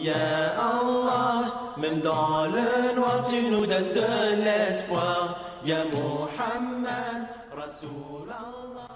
Ya Allah, même dans le noir, tu nous donnes de l'espoir. Ya Muhammad, Rasoul Allah.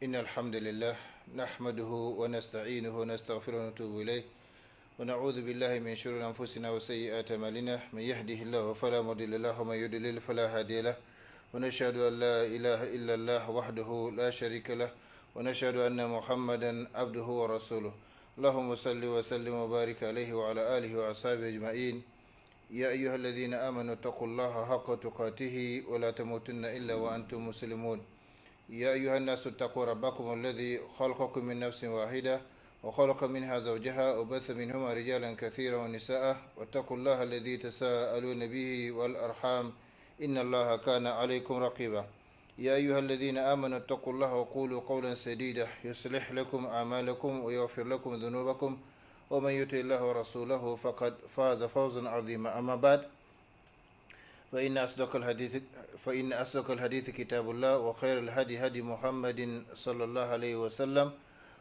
إن الحمد لله نحمده ونستعينه ونستغفره ونتوب إليه ونعوذ بالله من شرور أنفسنا وسيئات أعمالنا من يهده الله فلا مضل له ومن يضلل فلا هادي له ونشهد أن لا إله إلا الله وحده لا شريك له ونشهد أن محمدا عبده ورسوله اللهم صل وسلم وبارك عليه وعلى آله وأصحابه أجمعين يا أيها الذين آمنوا اتقوا الله حق تقاته ولا تموتن إلا وأنتم مسلمون يا أيها الناس اتقوا ربكم الذي خلقكم من نفس واحدة وخلق منها زوجها وبث منهما رجالا كثيرا ونساء واتقوا الله الذي تساءلون به والأرحام إن الله كان عليكم رقيبا يا أيها الذين آمنوا اتقوا الله وقولوا قولا سديدا يصلح لكم أعمالكم ويغفر لكم ذنوبكم ومن يطع الله ورسوله فقد فاز فوزا عظيما أما بعد فإن أصدق الحديث كتاب الله وخير الهدي هدي محمد صلى الله عليه وسلم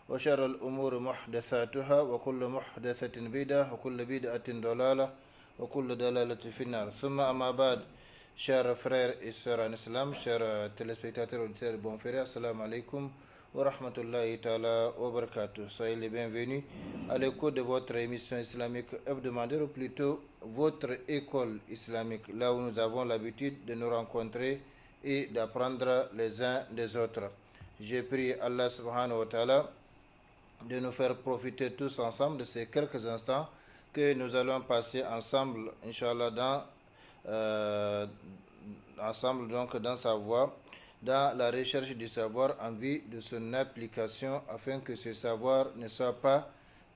وشر الأمور محدثاتها وكل محدثة بدعة وكل بدعة ضلالة وكل ضلالة في النار ثم أما بعد chers frères et sœurs en islam, chers téléspectateurs auditeurs de bon frère, assalamu alaikum wa rahmatullahi ta'ala wa barakatuh. Soyez les bienvenus à l'écoute de votre émission islamique hebdomadaire ou plutôt votre école islamique, là où nous avons l'habitude de nous rencontrer et d'apprendre les uns des autres. J'ai prié Allah subhanahu wa ta'ala de nous faire profiter tous ensemble de ces quelques instants que nous allons passer ensemble, Inch'Allah, ensemble donc dans sa voie, dans la recherche du savoir en vue de son application afin que ce savoir ne soit pas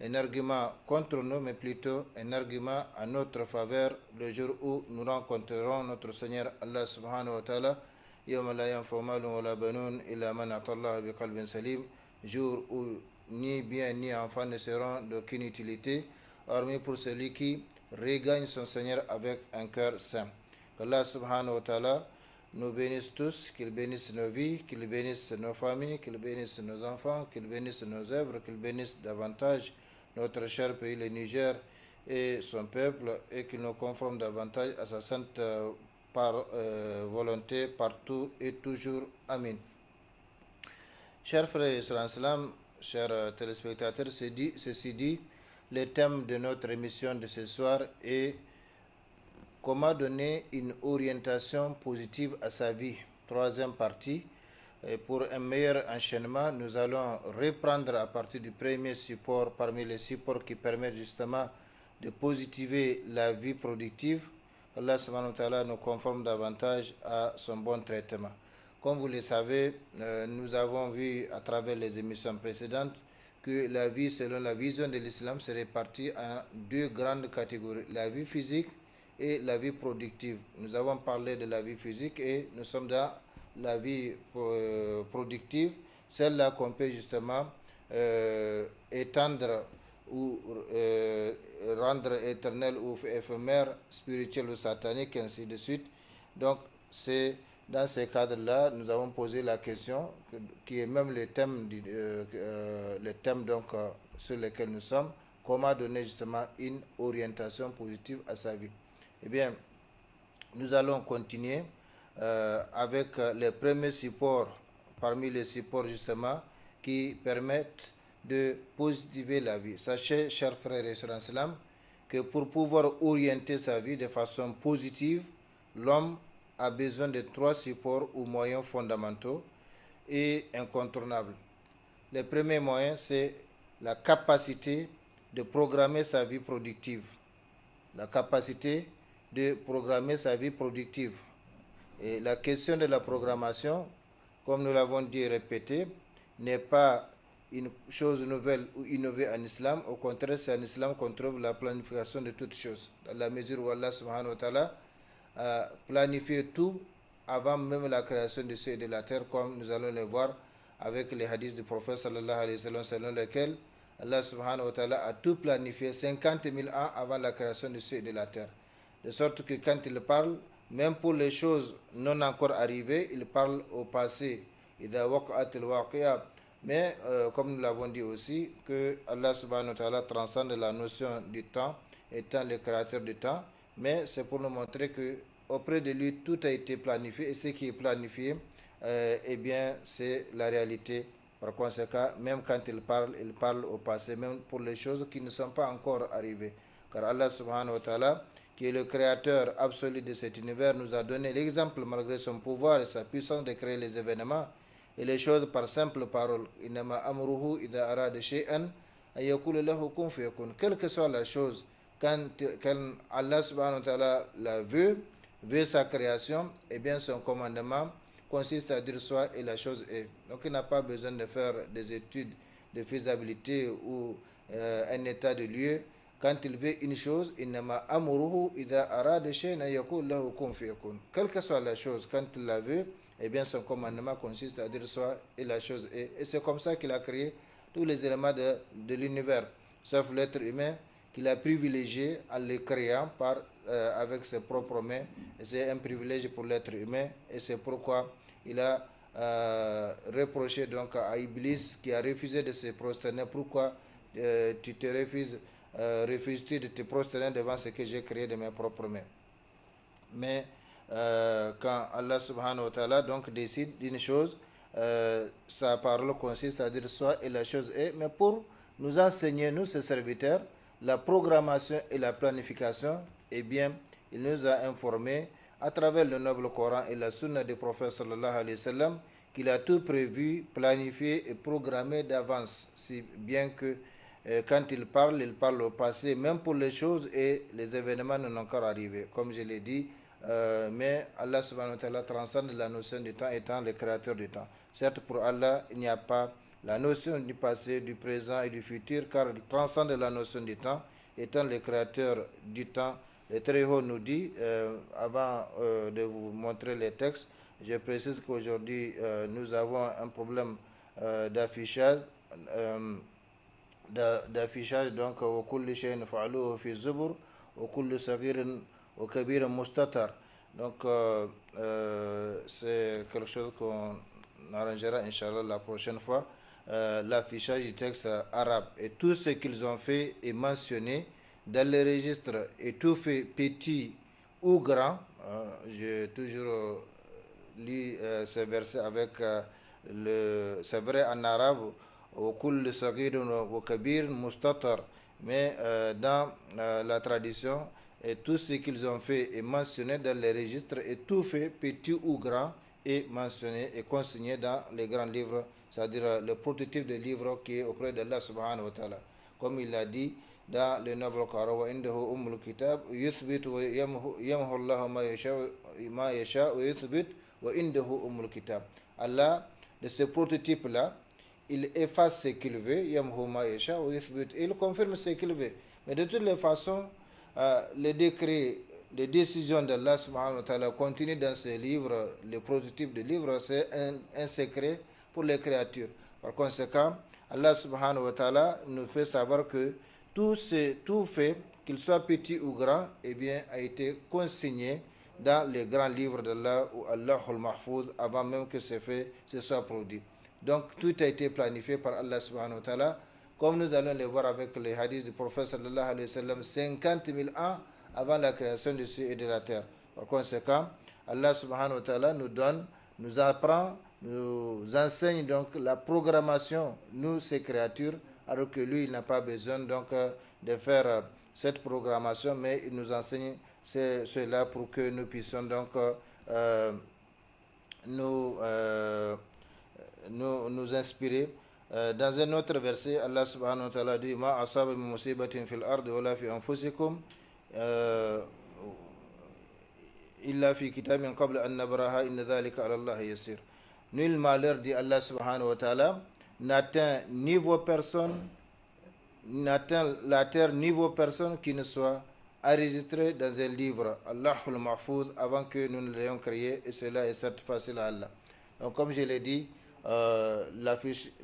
un argument contre nous mais plutôt un argument à notre faveur le jour où nous rencontrerons notre Seigneur Allah subhanahu wa ta'ala yawma la yanfa'u malun wa la banun illa man ata Allah bi qalbin salim, jour où ni bien ni enfant ne seront d'aucune utilité hormis pour celui qui regagne son Seigneur avec un cœur saint. Qu'Allah subhanahu wa ta'ala nous bénisse tous, qu'il bénisse nos vies, qu'il bénisse nos familles, qu'il bénisse nos enfants, qu'il bénisse nos œuvres, qu'il bénisse davantage notre cher pays, le Niger, et son peuple, et qu'il nous conforme davantage à sa sainte volonté partout et toujours. Amin. Chers frères et sœurs en islam, chers téléspectateurs, ceci dit, le thème de notre émission de ce soir est comment donner une orientation positive à sa vie. Troisième partie. Et pour un meilleur enchaînement, nous allons reprendre à partir du premier support parmi les supports qui permettent justement de positiver la vie productive. Allah subhanahu wa ta'ala nous conforme davantage à son bon traitement. Comme vous le savez, nous avons vu à travers les émissions précédentes que la vie, selon la vision de l'islam, se répartit en deux grandes catégories, la vie physique et la vie productive. Nous avons parlé de la vie physique et nous sommes dans la vie productive, celle-là qu'on peut justement étendre ou rendre éternelle ou éphémère, spirituelle ou satanique, ainsi de suite. Donc, c'est dans ces cadres-là, nous avons posé la question, qui est même le thème, sur lequel nous sommes, comment donner justement une orientation positive à sa vie. Eh bien, nous allons continuer avec les premiers supports, parmi les supports justement, qui permettent de positiver la vie. Sachez, chers frères et sœurs en islam, que pour pouvoir orienter sa vie de façon positive, l'homme a besoin de trois supports ou moyens fondamentaux et incontournables. Les premiers moyens, c'est la capacité de programmer sa vie productive. La capacité de programmer sa vie productive. Et la question de la programmation, comme nous l'avons dit et répété, n'est pas une chose nouvelle ou innovée en islam. Au contraire, c'est en islam qu'on trouve la planification de toutes choses. Dans la mesure où Allah subhanahu wa ta'ala a planifié tout avant même la création du ciel et de la terre, comme nous allons le voir avec les hadiths du prophète sallallahu alayhi wa sallam, selon lesquels Allah subhanahu wa ta'ala a tout planifié 50 000 ans avant la création du ciel et de la terre. De sorte que quand il parle, même pour les choses non encore arrivées, il parle au passé. Mais comme nous l'avons dit aussi, que Allah subhanahu wa ta'ala transcende la notion du temps, étant le créateur du temps, mais c'est pour nous montrer que auprès de lui, tout a été planifié, et ce qui est planifié, eh bien, c'est la réalité. Par conséquent, même quand il parle au passé, même pour les choses qui ne sont pas encore arrivées. Car Allah subhanahu wa ta'ala, qui est le créateur absolu de cet univers, nous a donné l'exemple, malgré son pouvoir et sa puissance, de créer les événements et les choses par simple parole. Innama amruhu idha arada shay'an an yaqula lahu kun fayakun. Quelle que soit la chose, quand Allah subhanahu wa ta'ala la veut sa création, eh bien son commandement consiste à dire soit et la chose est. Donc il n'a pas besoin de faire des études de faisabilité ou un état de lieu. Quand il veut une chose, innama amruhu idha arada shay'an an yaqula lahu kun fayakun. Quelle que soit la chose, quand il la veut, eh bien son commandement consiste à dire soit et la chose est. Et c'est comme ça qu'il a créé tous les éléments de l'univers, sauf l'être humain qu'il a privilégié en le créant avec ses propres mains. Et c'est un privilège pour l'être humain, et c'est pourquoi il a reproché donc à Iblis, qui a refusé de se prosterner. Pourquoi tu te refuses-tu de te prosterner devant ce que j'ai créé de mes propres mains? Mais quand Allah subhanahu wa ta'ala donc décide d'une chose, sa parole consiste à dire soit et la chose est. Mais pour nous enseigner, nous ses serviteurs, la programmation et la planification, eh bien, il nous a informé à travers le noble Coran et la sunna du prophète sallallahu alayhi wa sallam qu'il a tout prévu, planifié et programmé d'avance, si bien que quand il parle au passé, même pour les choses et les événements non encore arrivés, comme je l'ai dit. Mais Allah subhanahu wa ta'ala transcende la notion du temps, étant le créateur du temps. Certes, pour Allah, il n'y a pas la notion du passé, du présent et du futur, car il transcende la notion du temps, étant le créateur du temps. Le Très-Haut nous dit, avant de vous montrer les textes, je précise qu'aujourd'hui, nous avons un problème d'affichage. Donc, au kulli shay'in fa'aluhu fi zubur, au kulli saghirin au kabir mustatar. Donc c'est quelque chose qu'on arrangera Inch'Allah la prochaine fois, l'affichage du texte arabe. Et tout ce qu'ils ont fait est mentionné dans les registres, et tout fait petit ou grand. J'ai toujours lu ces versets avec c'est vrai en arabe, au kull sagir au kabir mustatar, mais dans la tradition, et tout ce qu'ils ont fait est mentionné dans les registres, et tout fait, petit ou grand, est mentionné et consigné dans les grands livres, c'est-à-dire le prototype de livre qui est auprès d'Allah subhanahu wa ta'ala. Comme il l'a dit dans le noble Coran, wa indahu ummul kitab yuthbit wa yamhu Allah ma yasha wa yuthbit wa indahu ummul kitab. Allah, de ce prototype-là, il efface ce qu'il veut, yamhu ma yasha wa yuthbit, et il confirme ce qu'il veut. Mais de toutes les façons, les décrets, les décisions d'Allah subhanahu wa ta'ala continuent dans ces livres, les prototypes de livres, c'est un secret pour les créatures. Par conséquent, Allah subhanahu wa ta'ala nous fait savoir que tout fait, qu'il soit petit ou grand, eh bien, a été consigné dans les grands livres d'Allah ou Allahul Mahfouz, avant même que ce fait se soit produit. Donc tout a été planifié par Allah subhanahu wa ta'ala, comme nous allons le voir avec les hadiths du prophète sallallahu alayhi wa sallam, 50 000 ans avant la création du ciel et de la terre. Par conséquent, Allah subhanahu wa ta'ala nous apprend, nous enseigne donc la programmation, nous ces créatures, alors que lui, il n'a pas besoin donc de faire cette programmation, mais il nous enseigne cela pour que nous puissions donc nous inspirer Dans un autre verset, Allah subhanahu wa ta'ala dit Ma asaba min musibatin fil ardi wala fi anfusikum illa fi kitabin qabla an nabraha inna dhalika ala Allah yasir. Nul malheur, dit Allah subhanahu wa ta'ala, n'atteint ni vos personnes, n'atteint la terre ni vos personnes qui ne soient enregistrées dans un livre, Allahul Mahfouz, avant que nous ne l'ayons créé, et cela est certes facile à Allah. Donc, comme je l'ai dit,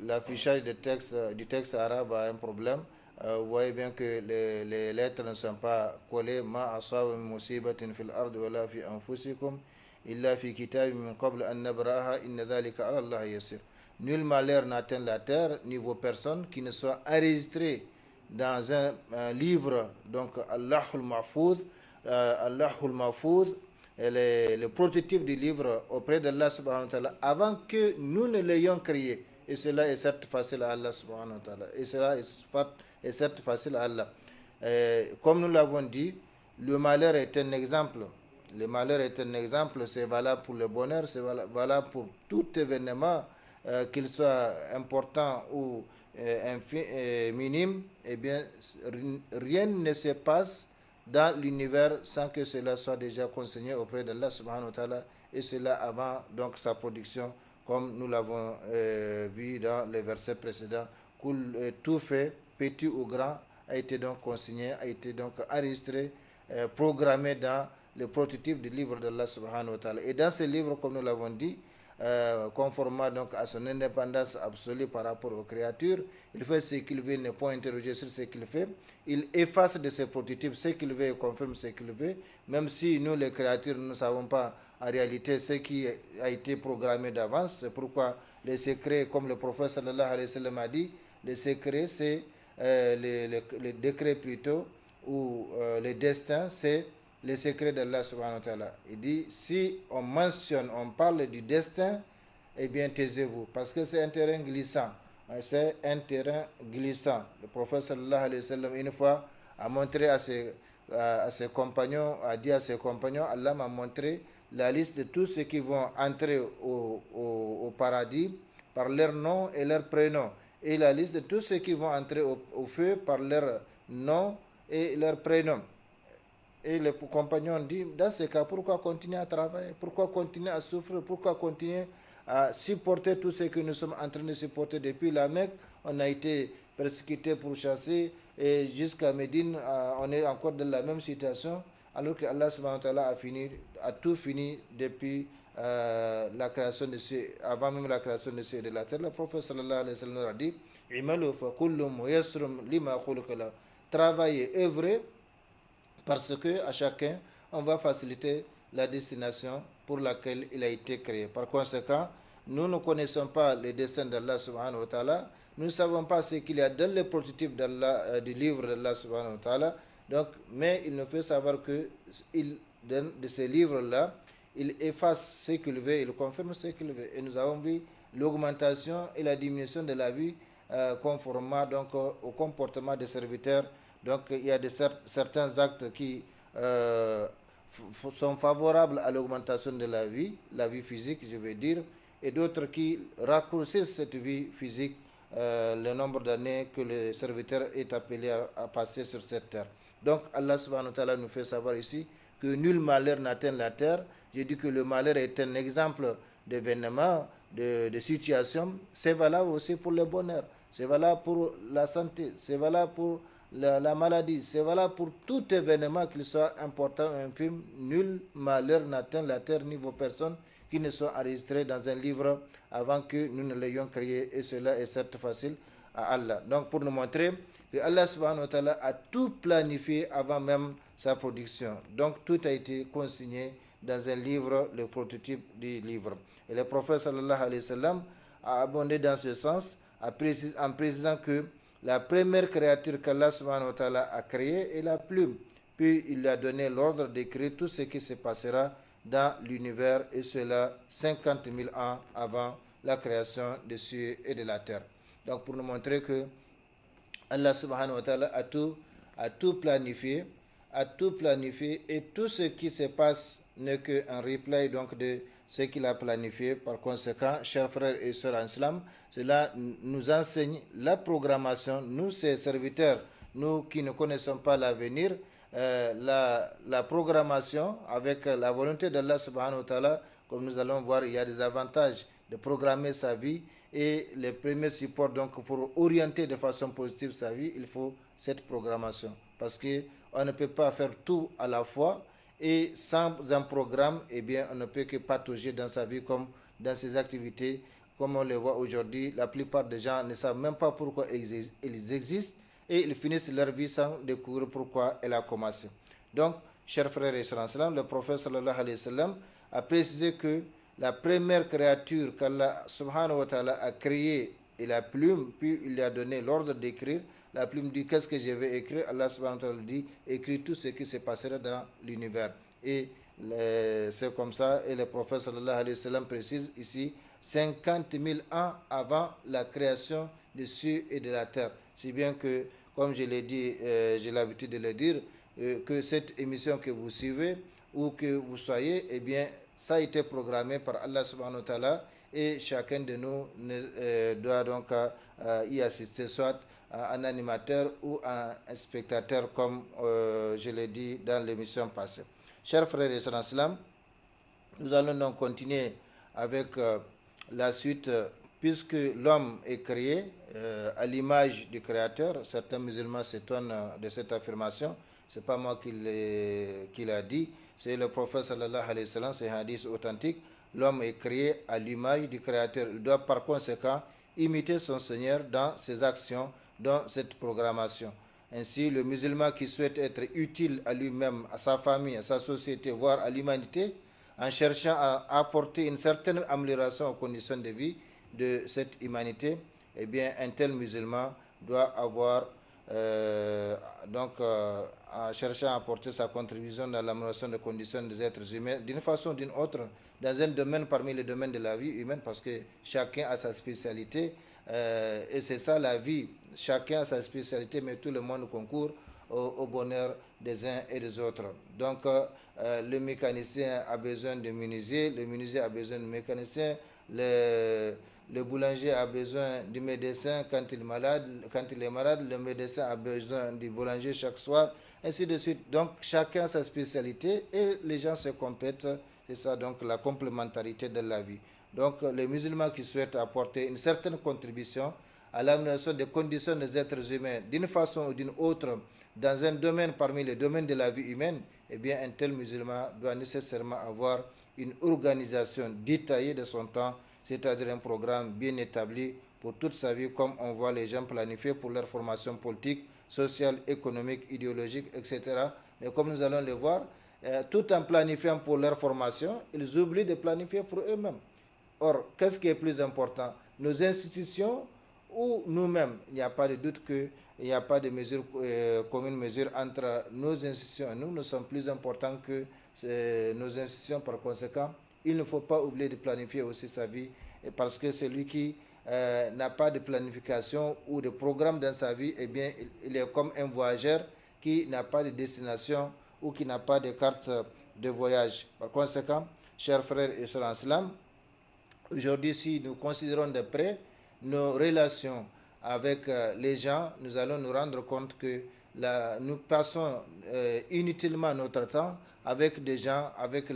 l'affichage du texte arabe a un problème. Vous voyez bien que les lettres ne sont pas collées. Ma asaba min musibatin fil ardi wala fi anfusikum illa fi kitabin min qabl an nabraha inna dhalika ala Allah yasir. Nul malheur n'atteint la terre ni vos personnes qui ne soient enregistrées dans un livre, donc Allahul Mahfouz. Allahul Mahfouz est le prototype du livre auprès d'Allah subhanahu wa ta'ala avant que nous ne l'ayons créé. Et cela est certes facile à Allah subhanahu wa ta'ala. Et cela est certes facile à Allah. Comme nous l'avons dit, le malheur est un exemple. Le malheur est un exemple, c'est valable pour le bonheur, c'est valable pour tout événement, qu'il soit important ou minime. Eh bien, rien ne se passe dans l'univers sans que cela soit déjà consigné auprès d'Allah subhanahu wa ta'ala, et cela avant donc sa production, comme nous l'avons vu dans les versets précédents. Tout fait, petit ou grand, a été donc consigné, a été donc enregistré, programmé dans le prototype du livre d'Allah subhanahu wa ta'ala. Et dans ce livre, comme nous l'avons dit, conformément donc à son indépendance absolue par rapport aux créatures, il fait ce qu'il veut, ne point interroger sur ce qu'il fait. Il efface de ses prototypes ce qu'il veut et confirme ce qu'il veut, même si nous les créatures nous ne savons pas en réalité ce qui a été programmé d'avance. C'est pourquoi les secrets, comme le prophète sallallahu alayhi wa sallam a dit, les secrets c'est les décrets plutôt, ou les destins, c'est les secrets d'Allah subhanahu wa ta'ala. Il dit, si on mentionne, on parle du destin, eh bien taisez-vous, parce que c'est un terrain glissant. C'est un terrain glissant. Le prophète sallallahu alayhi wa sallam une fois a montré à ses compagnons, a dit à ses compagnons, Allah m'a montré la liste de tous ceux qui vont entrer au paradis par leur nom et leur prénom, et la liste de tous ceux qui vont entrer au feu par leur nom et leur prénom. Et les compagnons ont dit, dans ce cas, pourquoi continuer à travailler? Pourquoi continuer à souffrir? Pourquoi continuer à supporter tout ce que nous sommes en train de supporter depuis la Mecque? On a été persécutés, pourchassés, et jusqu'à Médine, on est encore dans la même situation, alors que Allah subhanahu wa ta'ala a tout fini depuis la création de cieux, avant même la création de cieux et de la terre. Le prophète sallallahu alayhi wa sallam a dit, Imalu fa kullu muyassarun lima khuluqa lahu. Travaillez, œuvrez, parce que à chacun, on va faciliter la destination pour laquelle il a été créé. Par conséquent, nous ne connaissons pas le destin d'Allah subhanahu wa ta'ala, nous ne savons pas ce qu'il y a dans le prototype du livre d'Allah subhanahu wa ta'ala. Donc, mais il nous fait savoir que de ces livres-là, il efface ce qu'il veut, il confirme ce qu'il veut. Et nous avons vu l'augmentation et la diminution de la vie conformément donc au comportement des serviteurs. Donc il y a certains actes qui sont favorables à l'augmentation de la vie physique, je veux dire, et d'autres qui raccourcissent cette vie physique, le nombre d'années que le serviteur est appelé à passer sur cette terre. Donc Allah subhanahu wa ta'ala nous fait savoir ici que nul malheur n'atteint la terre. J'ai dit que le malheur est un exemple d'événement, de situation. C'est valable aussi pour le bonheur, c'est valable pour la santé, c'est valable pour la maladie, c'est valable pour tout événement, qu'il soit important ou infime. Nul malheur n'atteint la terre ni vos personnes qui ne sont enregistrées dans un livre avant que nous ne l'ayons créé, et cela est certes facile à Allah. Donc pour nous montrer que Allah subhanahu wa ta'ala a tout planifié avant même sa production. Donc tout a été consigné dans un livre, le prototype du livre. Et le prophète sallallahu alayhi wa sallam a abondé dans ce sens en précisant que la première créature qu'Allah subhanahu wa ta'ala a créée est la plume. Puis il lui a donné l'ordre d'écrire tout ce qui se passera dans l'univers, et cela 50 000 ans avant la création des cieux et de la terre. Donc pour nous montrer que Allah subhanahu wa ta'ala a tout planifié, et tout ce qui se passe n'est qu'un replay donc de ce qu'il a planifié. Par conséquent, chers frères et sœurs en islam, cela nous enseigne la programmation, nous, ces serviteurs, nous qui ne connaissons pas l'avenir, la programmation avec la volonté d'Allah subhanahu wa ta'ala, comme nous allons voir, il y a des avantages de programmer sa vie et les premiers supports, donc pour orienter de façon positive sa vie, il faut cette programmation parce qu'on ne peut pas faire tout à la fois et sans un programme, eh bien, on ne peut que patauger dans sa vie comme dans ses activités, comme on le voit aujourd'hui. La plupart des gens ne savent même pas pourquoi ils existent et ils finissent leur vie sans découvrir pourquoi elle a commencé. Donc, chers frères et sœurs en islam, le prophète sallallahu alayhi wa sallam a précisé que la première créature qu'Allah subhanahu wa ta'ala a créée est la plume, puis il lui a donné l'ordre d'écrire. La plume dit qu'est-ce que je vais écrire. Allah subhanahu wa ta'ala dit écris tout ce qui se passera dans l'univers. Et c'est comme ça, et le prophète sallallahu alayhi wa sallam précise ici 50 000 ans avant la création des cieux et de la terre. Si bien que, comme je l'ai dit, j'ai l'habitude de le dire, que cette émission que vous suivez, ou que vous soyez, eh bien, ça a été programmé par Allah subhanahu wa ta'ala et chacun de nous doit donc y assister, soit un animateur ou un spectateur, comme je l'ai dit dans l'émission passée. Chers frères et sœurs en islam, nous allons donc continuer avec la suite, puisque l'homme est créé à l'image du Créateur. Certains musulmans s'étonnent de cette affirmation. Ce n'est pas moi qui l'a dit, c'est le prophète sallallahu alayhi wa sallam, c'est un hadith authentique. L'homme est créé à l'image du Créateur. Il doit par conséquent imiter son Seigneur dans ses actions, dans cette programmation. Ainsi, le musulman qui souhaite être utile à lui-même, à sa famille, à sa société, voire à l'humanité, en cherchant à apporter une certaine amélioration aux conditions de vie de cette humanité, eh bien, un tel musulman doit avoir, en cherchant à apporter sa contribution dans l'amélioration des conditions des êtres humains, d'une façon ou d'une autre, dans un domaine parmi les domaines de la vie humaine, parce que chacun a sa spécialité, et c'est ça la vie. Chacun a sa spécialité, mais tout le monde concourt au bonheur des uns et des autres. Donc, le mécanicien a besoin de menuisier, le menuisier a besoin de mécanicien, le boulanger a besoin du médecin quand il est malade, le médecin a besoin du boulanger chaque soir, ainsi de suite. Donc, chacun a sa spécialité et les gens se complètent. C'est ça, donc, la complémentarité de la vie. Donc, les musulmans qui souhaitent apporter une certaine contribution à l'amélioration des conditions des êtres humains d'une façon ou d'une autre, dans un domaine parmi les domaines de la vie humaine, eh bien, un tel musulman doit nécessairement avoir une organisation détaillée de son temps, c'est-à-dire un programme bien établi pour toute sa vie, comme on voit les gens planifier pour leur formation politique, sociale, économique, idéologique, etc. Mais comme nous allons le voir, tout en planifiant pour leur formation, ils oublient de planifier pour eux-mêmes. Or, qu'est-ce qui est plus important? Nos institutions ou nous-mêmes? Il n'y a pas de doute qu'il n'y a pas de mesure, commune mesure entre nos institutions et nous. Nous sommes plus importants que nos institutions. Par conséquent, il ne faut pas oublier de planifier aussi sa vie, parce que celui qui n'a pas de planification ou de programme dans sa vie, eh bien, il est comme un voyageur qui n'a pas de destination ou qui n'a pas de carte de voyage. Par conséquent, chers frères et sœurs en islam, aujourd'hui, si nous considérons de près nos relations avec les gens, nous allons nous rendre compte que nous passons inutilement notre temps avec des gens avec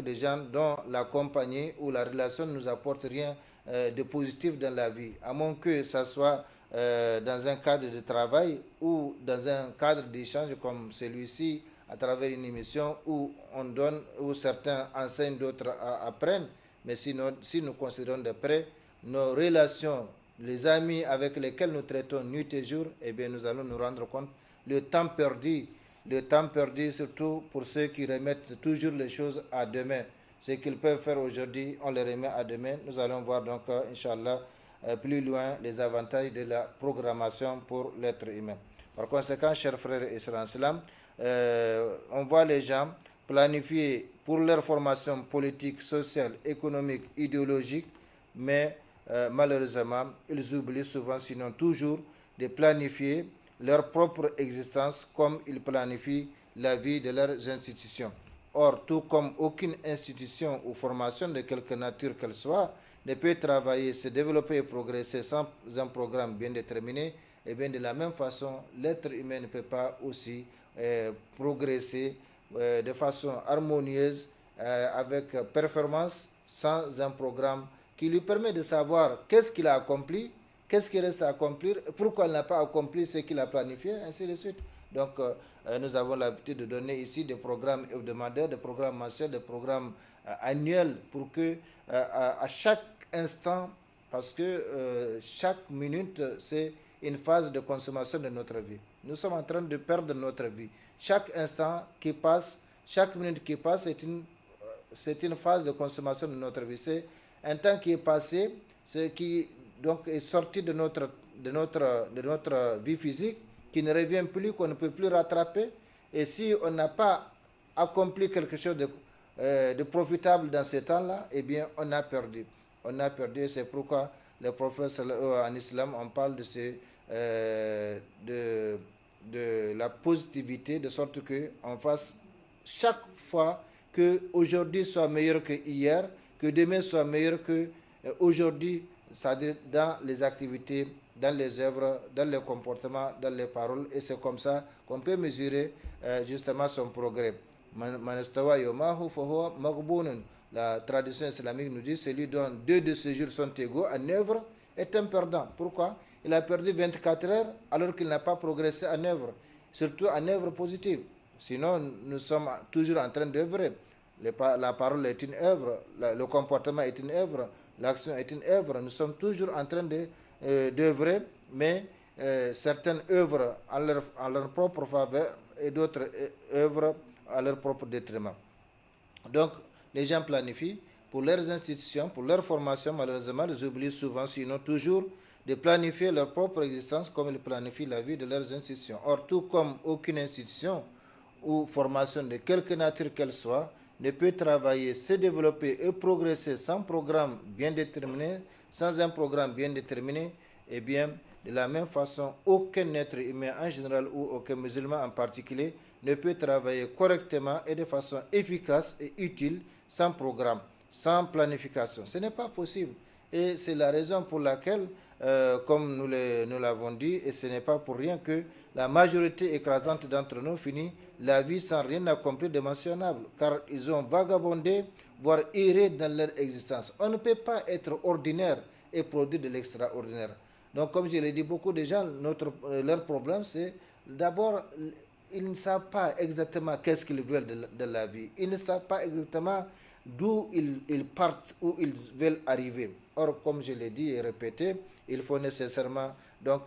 des gens dont la compagnie ou la relation ne nous apporte rien de positif dans la vie, à moins que ça soit dans un cadre de travail ou dans un cadre d'échange comme celui-ci, à travers une émission où on donne, où certains enseignent, d'autres apprennent. Mais sinon, si nous considérons de près nos relations, les amis avec lesquels nous traitons nuit et jour, eh bien, nous allons nous rendre compte le temps perdu surtout pour ceux qui remettent toujours les choses à demain. Ce qu'ils peuvent faire aujourd'hui, on les remet à demain. Nous allons voir donc, Inch'Allah, plus loin les avantages de la programmation pour l'être humain. Par conséquent, chers frères et sœurs en islam, on voit les gens planifier pour leur formation politique, sociale, économique, idéologique, mais malheureusement, ils oublient souvent, sinon toujours, de planifier leur propre existence comme ils planifient la vie de leurs institutions. Or, tout comme aucune institution ou formation de quelque nature qu'elle soit ne peut travailler, se développer et progresser sans un programme bien déterminé, et bien de la même façon, l'être humain ne peut pas aussi progresser de façon harmonieuse, avec performance, sans un programme qui lui permet de savoir qu'est-ce qu'il a accompli, qu'est-ce qui reste à accomplir, pourquoi il n'a pas accompli ce qu'il a planifié, ainsi de suite. Donc, nous avons l'habitude de donner ici des programmes hebdomadaires, des programmes mensuels, des programmes annuels pour que à chaque instant, parce que chaque minute, c'est une phase de consommation de notre vie. Nous sommes en train de perdre notre vie. Chaque instant qui passe, chaque minute qui passe, c'est une phase de consommation de notre vie. C'est un temps qui est passé, ce qui donc est sorti de notre vie physique, qui ne revient plus, qu'on ne peut plus rattraper. Et si on n'a pas accompli quelque chose de profitable dans ce temps-là, eh bien, on a perdu. On a perdu, c'est pourquoi les prophètes en islam, on parle de la positivité, de sorte qu'on fasse chaque fois que aujourd'hui soit meilleur que hier, que demain soit meilleur que aujourd'hui, c'est-à-dire dans les activités, dans les œuvres, dans les comportements, dans les paroles, et c'est comme ça qu'on peut mesurer justement son progrès. La tradition islamique nous dit celui dont 2 de ses jours sont égaux en œuvre est un perdant. Pourquoi? Il a perdu 24 heures alors qu'il n'a pas progressé en œuvre, surtout en œuvre positive. Sinon, nous sommes toujours en train d'œuvrer. La parole est une œuvre, le comportement est une œuvre, l'action est une œuvre. Nous sommes toujours en train d'œuvrer, mais certaines œuvrent en leur propre faveur et d'autres œuvrent à leur propre détriment. Donc, les gens planifient pour leurs institutions, pour leur formation. Malheureusement, ils oublient souvent, sinon toujours, de planifier leur propre existence comme ils planifient la vie de leurs institutions. Or, tout comme aucune institution ou formation de quelque nature qu'elle soit ne peut travailler, se développer et progresser sans programme bien déterminé, sans un programme bien déterminé, eh bien, de la même façon, aucun être humain en général ou aucun musulman en particulier ne peut travailler correctement et de façon efficace et utile sans programme, sans planification. Ce n'est pas possible. Et c'est la raison pour laquelle, comme nous l'avons dit, et ce n'est pas pour rien que la majorité écrasante d'entre nous finit la vie sans rien accomplir de mentionnable, car ils ont vagabondé, voire erré dans leur existence. On ne peut pas être ordinaire et produire de l'extraordinaire. Donc, comme je l'ai dit, beaucoup de gens, leur problème, c'est d'abord, ils ne savent pas exactement qu'est-ce qu'ils veulent de la vie. Ils ne savent pas exactement d'où ils partent, où ils veulent arriver. Or, comme je l'ai dit et répété, il faut nécessairement donc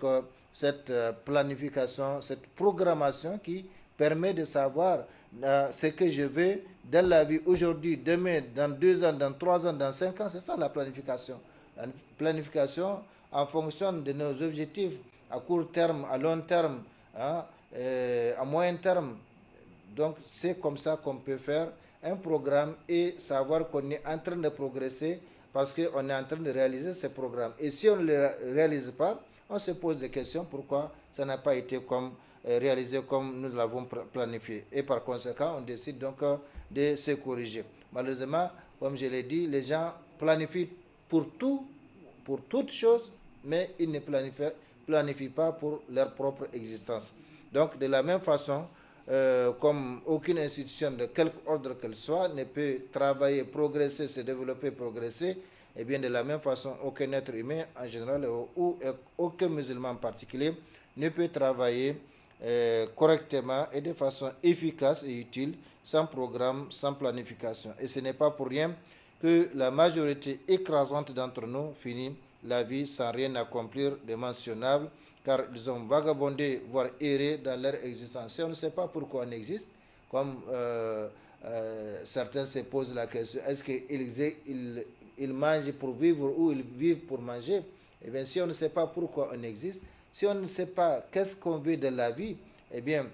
cette planification, cette programmation qui permet de savoir ce que je veux dans la vie aujourd'hui, demain, dans 2 ans, dans 3 ans, dans 5 ans. C'est ça la planification. La planification en fonction de nos objectifs à court terme, à long terme, à moyen terme. Donc, c'est comme ça qu'on peut faire un programme et savoir qu'on est en train de progresser parce qu'on est en train de réaliser ce programme. Et si on ne le réalise pas, on se pose des questions pourquoi ça n'a pas été réalisé comme nous l'avons planifié. Et par conséquent, on décide donc de se corriger. Malheureusement, comme je l'ai dit, les gens planifient pour tout, pour toute chose, mais ils ne planifient pas pour leur propre existence. Donc, de la même façon, comme aucune institution de quelque ordre qu'elle soit ne peut travailler, progresser, se développer, progresser, et bien de la même façon, aucun être humain en général ou aucun musulman en particulier ne peut travailler correctement et de façon efficace et utile sans programme, sans planification. Et ce n'est pas pour rien que la majorité écrasante d'entre nous finit la vie sans rien accomplir de mentionnable, car ils ont vagabondé, voire erré dans leur existence. Et on ne sait pas pourquoi on existe, comme certains se posent la question, est-ce qu'ils mangent pour vivre ou ils vivent pour manger? Eh bien, si on ne sait pas pourquoi on existe, si on ne sait pas qu'est-ce qu'on veut de la vie, eh bien,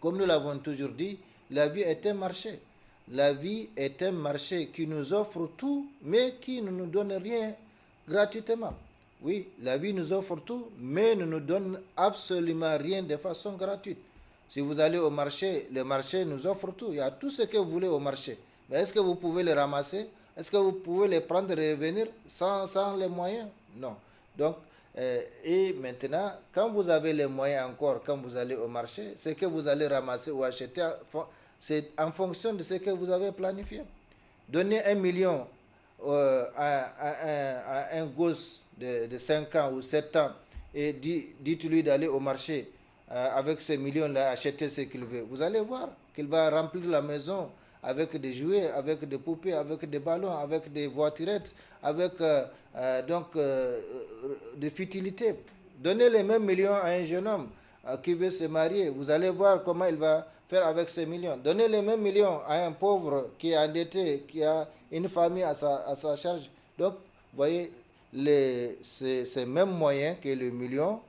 comme nous l'avons toujours dit, la vie est un marché. La vie est un marché qui nous offre tout, mais qui ne nous donne rien gratuitement. Oui, la vie nous offre tout, mais ne nous donne absolument rien de façon gratuite. Si vous allez au marché, le marché nous offre tout. Il y a tout ce que vous voulez au marché. Mais est-ce que vous pouvez les ramasser? Est-ce que vous pouvez les prendre et revenir sans les moyens? Non. Donc, et maintenant, quand vous avez les moyens encore, quand vous allez au marché, ce que vous allez ramasser ou acheter, c'est en fonction de ce que vous avez planifié. Donner 1 million à un gosse de 5 ans ou 7 ans et dites-lui d'aller au marché avec ces millions-là, acheter ce qu'il veut. Vous allez voir qu'il va remplir la maison avec des jouets, avec des poupées, avec des ballons, avec des voiturettes, avec des futilités. Donnez les mêmes millions à un jeune homme qui veut se marier. Vous allez voir comment il va faire avec ces millions. Donnez les mêmes millions à un pauvre qui est endetté, qui a une famille à sa charge. Donc, vous voyez, ces mêmes moyens que les millions,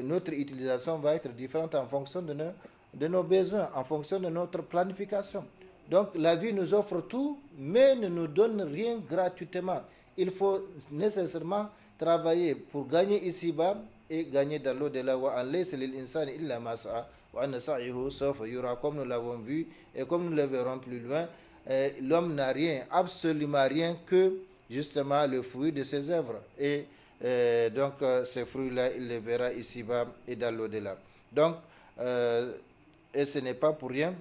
notre utilisation va être différente en fonction de nos besoins, en fonction de notre planification. Donc, la vie nous offre tout, mais ne nous donne rien gratuitement. Il faut nécessairement travailler pour gagner ici-bas et gagner dans l'au-delà. Comme nous l'avons vu et comme nous le verrons plus loin, l'homme n'a rien, absolument rien que justement le fruit de ses œuvres. Et donc ces fruits-là, il les verra ici-bas et dans l'au-delà. Donc, et ce n'est pas pour rien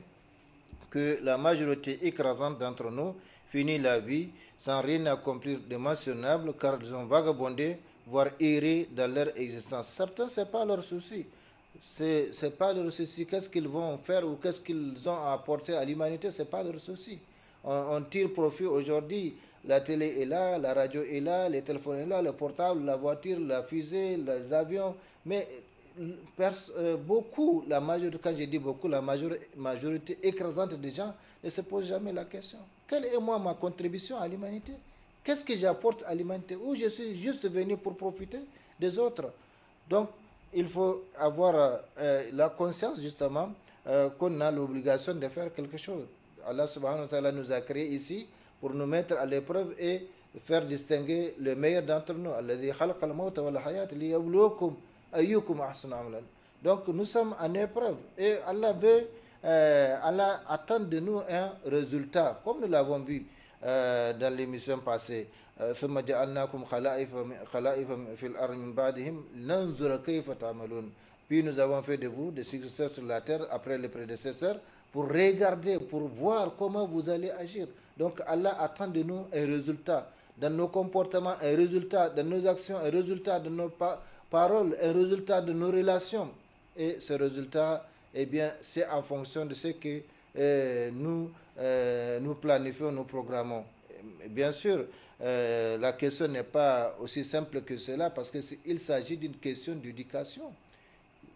que la majorité écrasante d'entre nous finit la vie sans rien accomplir de mentionnable, car ils ont vagabondé, voire erré dans leur existence. Certains, ce n'est pas leur souci. C'est pas leur souci. Qu'est-ce qu'ils vont faire ou qu'est-ce qu'ils ont à apporter à l'humanité, ce n'est pas leur souci. On tire profit aujourd'hui. La télé est là, la radio est là, les téléphones est là, le portable, la voiture, la fusée, les avions. Mais beaucoup, la majorité, quand je dis beaucoup, la majorité écrasante des gens ne se pose jamais la question. Quelle est moi ma contribution à l'humanité? Qu'est-ce que j'apporte à l'humanité? Ou je suis juste venu pour profiter des autres? Donc, il faut avoir la conscience justement qu'on a l'obligation de faire quelque chose. Allah subhanahu wa ta'ala nous a créés ici pour nous mettre à l'épreuve et faire distinguer le meilleur d'entre nous. Donc nous sommes en épreuve et Allah attend de nous un résultat, comme nous l'avons vu dans l'émission passée. Puis nous avons fait de vous des successeurs sur la terre après les prédécesseurs pour regarder, pour voir comment vous allez agir. Donc Allah attend de nous un résultat dans nos comportements, un résultat dans nos actions, un résultat de nos paroles, un résultat de nos relations. Et ce résultat, eh bien, c'est en fonction de ce que nous planifions, nous programmons. Bien sûr, la question n'est pas aussi simple que cela parce qu'il s'agit d'une question d'éducation.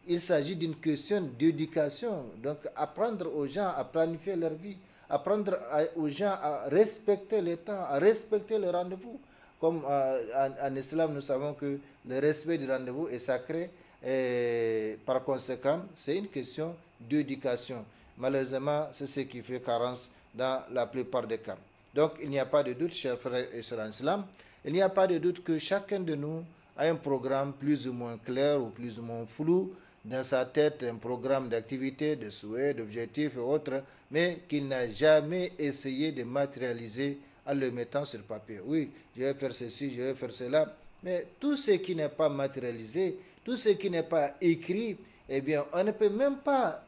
Il s'agit d'une question d'éducation. Donc, apprendre aux gens à planifier leur vie, apprendre aux gens à respecter le temps, à respecter le rendez-vous. Comme en islam, nous savons que le respect du rendez-vous est sacré. Et par conséquent, c'est une question d'éducation. Malheureusement, c'est ce qui fait carence dans la plupart des cas. Donc, il n'y a pas de doute, chers frères et sœurs en islam, il n'y a pas de doute que chacun de nous a un programme plus ou moins clair ou plus ou moins flou dans sa tête, un programme d'activité, de souhaits, d'objectifs et autres, mais qu'il n'a jamais essayé de matérialiser en le mettant sur papier. Oui, je vais faire ceci, je vais faire cela, mais tout ce qui n'est pas matérialisé, tout ce qui n'est pas écrit, eh bien, on ne peut même pas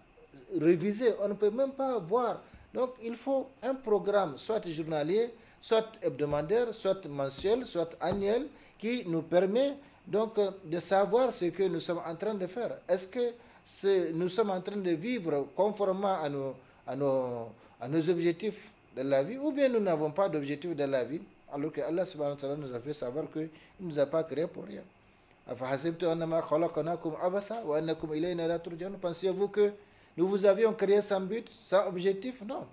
réviser, on ne peut même pas voir. Donc, il faut un programme, soit journalier, soit hebdomadaire, soit mensuel, soit annuel, qui nous permet donc de savoir ce que nous sommes en train de faire. Est-ce que nous sommes en train de vivre conformément à nos objectifs de la vie, ou bien nous n'avons pas d'objectifs de la vie, alors que Allah subhanahu wa ta'ala nous a fait savoir qu'il ne nous a pas créés pour rien. Pensez-vous que nous vous avions créé sans but, sans objectif? Non.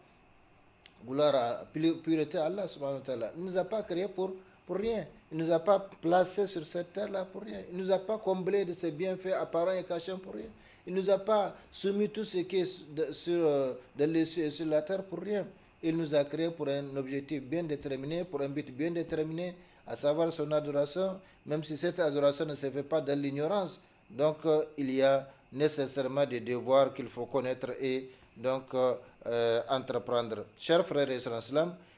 Vouloir purité à Allah subhanahu wa ta'ala. Il ne nous a pas créés pour rien. Il ne nous a pas placés sur cette terre-là pour rien. Il ne nous a pas comblés de ses bienfaits apparents et cachés pour rien. Il ne nous a pas soumis tout ce qui est sur les cieux et sur la terre pour rien. Il nous a créés pour un objectif bien déterminé, pour un but bien déterminé, à savoir son adoration, même si cette adoration ne se fait pas dans l'ignorance. Donc, il y a nécessairement des devoirs qu'il faut connaître et donc entreprendre. Chers frères et sœurs,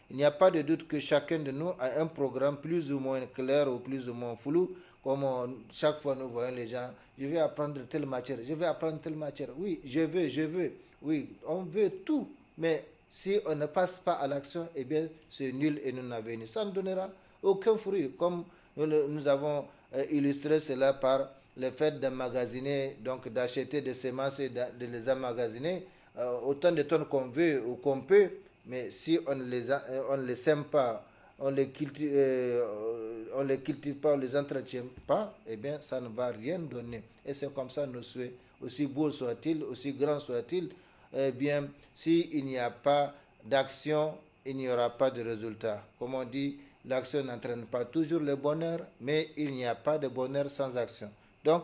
il n'y a pas de doute que chacun de nous a un programme plus ou moins clair ou plus ou moins flou. Comme chaque fois nous voyons les gens, je vais apprendre telle matière, je vais apprendre telle matière. Oui, je veux. Oui, on veut tout. Mais si on ne passe pas à l'action, eh bien, c'est nul et non avenu. Ça ne donnera aucun fruit. Comme nous avons illustré cela par le fait d'emmagasiner, donc d'acheter des semences et de les emmagasiner autant de tonnes qu'on veut ou qu'on peut, mais si on ne les sème pas, on ne les cultive pas, on ne les entretient pas, eh bien, ça ne va rien donner. Et c'est comme ça nos souhaits, aussi beaux soient-ils, aussi grands soient-ils, eh bien, s'il n'y a pas d'action, il n'y aura pas de résultat. Comme on dit, l'action n'entraîne pas toujours le bonheur, mais il n'y a pas de bonheur sans action. Donc,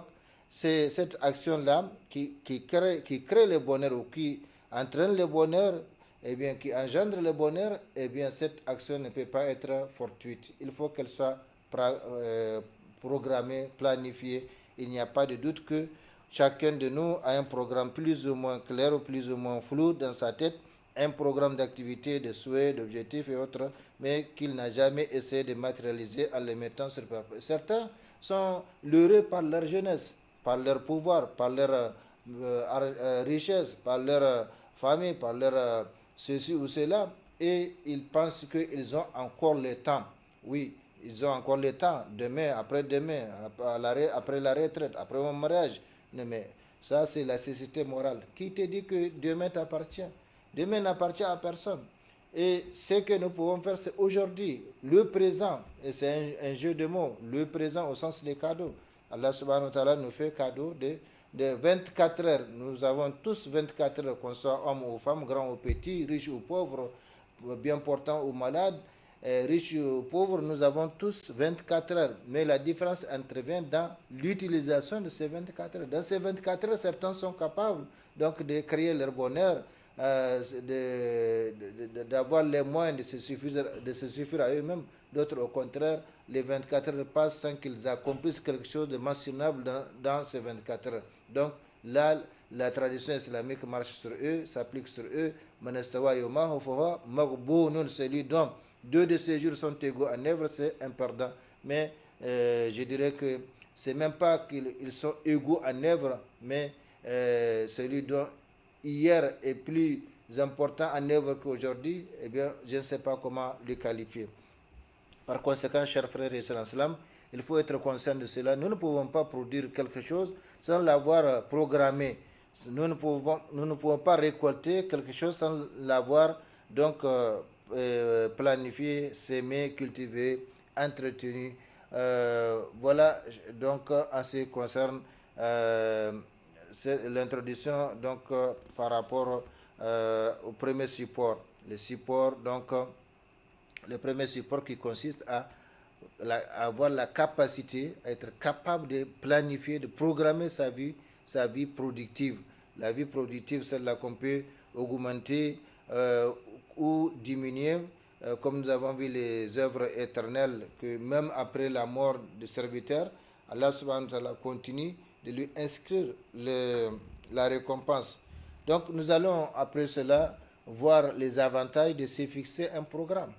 c'est cette action-là qui crée le bonheur ou qui entraîne le bonheur, eh bien, qui engendre le bonheur, eh bien, cette action ne peut pas être fortuite. Il faut qu'elle soit programmée, planifiée. Il n'y a pas de doute que chacun de nous a un programme plus ou moins clair ou plus ou moins flou dans sa tête, un programme d'activité, de souhaits, d'objectifs et autres, mais qu'il n'a jamais essayé de matérialiser en les mettant sur papier. Certains sont leurrés par leur jeunesse, par leur pouvoir, par leur richesse, par leur famille, par leur ceci ou cela, et ils pensent qu'ils ont encore le temps. Oui, ils ont encore le temps, demain, après-demain, après la retraite, après mon mariage. Non, mais ça, c'est la cécité morale. Qui te dit que demain t'appartient? Demain n'appartient à personne. Et ce que nous pouvons faire, c'est aujourd'hui, le présent, et c'est un jeu de mots, le présent au sens des cadeaux. Allah subhanahu wa ta'ala nous fait cadeau de 24 heures. Nous avons tous 24 heures, qu'on soit homme ou femme, grand ou petit, riche ou pauvre, bien portant ou malade, riche ou pauvre, nous avons tous 24 heures. Mais la différence intervient dans l'utilisation de ces 24 heures. Dans ces 24 heures, certains sont capables donc de créer leur bonheur, d'avoir les moyens de se suffire à eux-mêmes. D'autres, au contraire, les 24 heures passent sans qu'ils accomplissent quelque chose de mentionnable dans ces 24 heures. Donc là, la tradition islamique marche sur eux, s'applique sur eux. Celui dont 2 de ces jours sont égaux en œuvre, c'est un perdant. Mais je dirais que c'est même pas qu'ils sont égaux en œuvre, mais celui dont hier est plus important en œuvre qu'aujourd'hui, eh bien, je ne sais pas comment le qualifier. Par conséquent, chers frères et sœurs en islam, il faut être conscient de cela. Nous ne pouvons pas produire quelque chose sans l'avoir programmé. Nous ne pouvons pas récolter quelque chose sans l'avoir donc planifié, sémé, cultivé, entretenu. Voilà donc en ce qui concerne l'introduction donc par rapport au premier support. Le support donc le premier support qui consiste à avoir la capacité, à être capable de planifier, de programmer sa vie productive. La vie productive, celle-là qu'on peut augmenter ou diminuer, comme nous avons vu les œuvres éternelles, que même après la mort du serviteur, Allah subhanahu wa ta'ala continue de lui inscrire la récompense. Donc nous allons après cela voir les avantages de se fixer un programme.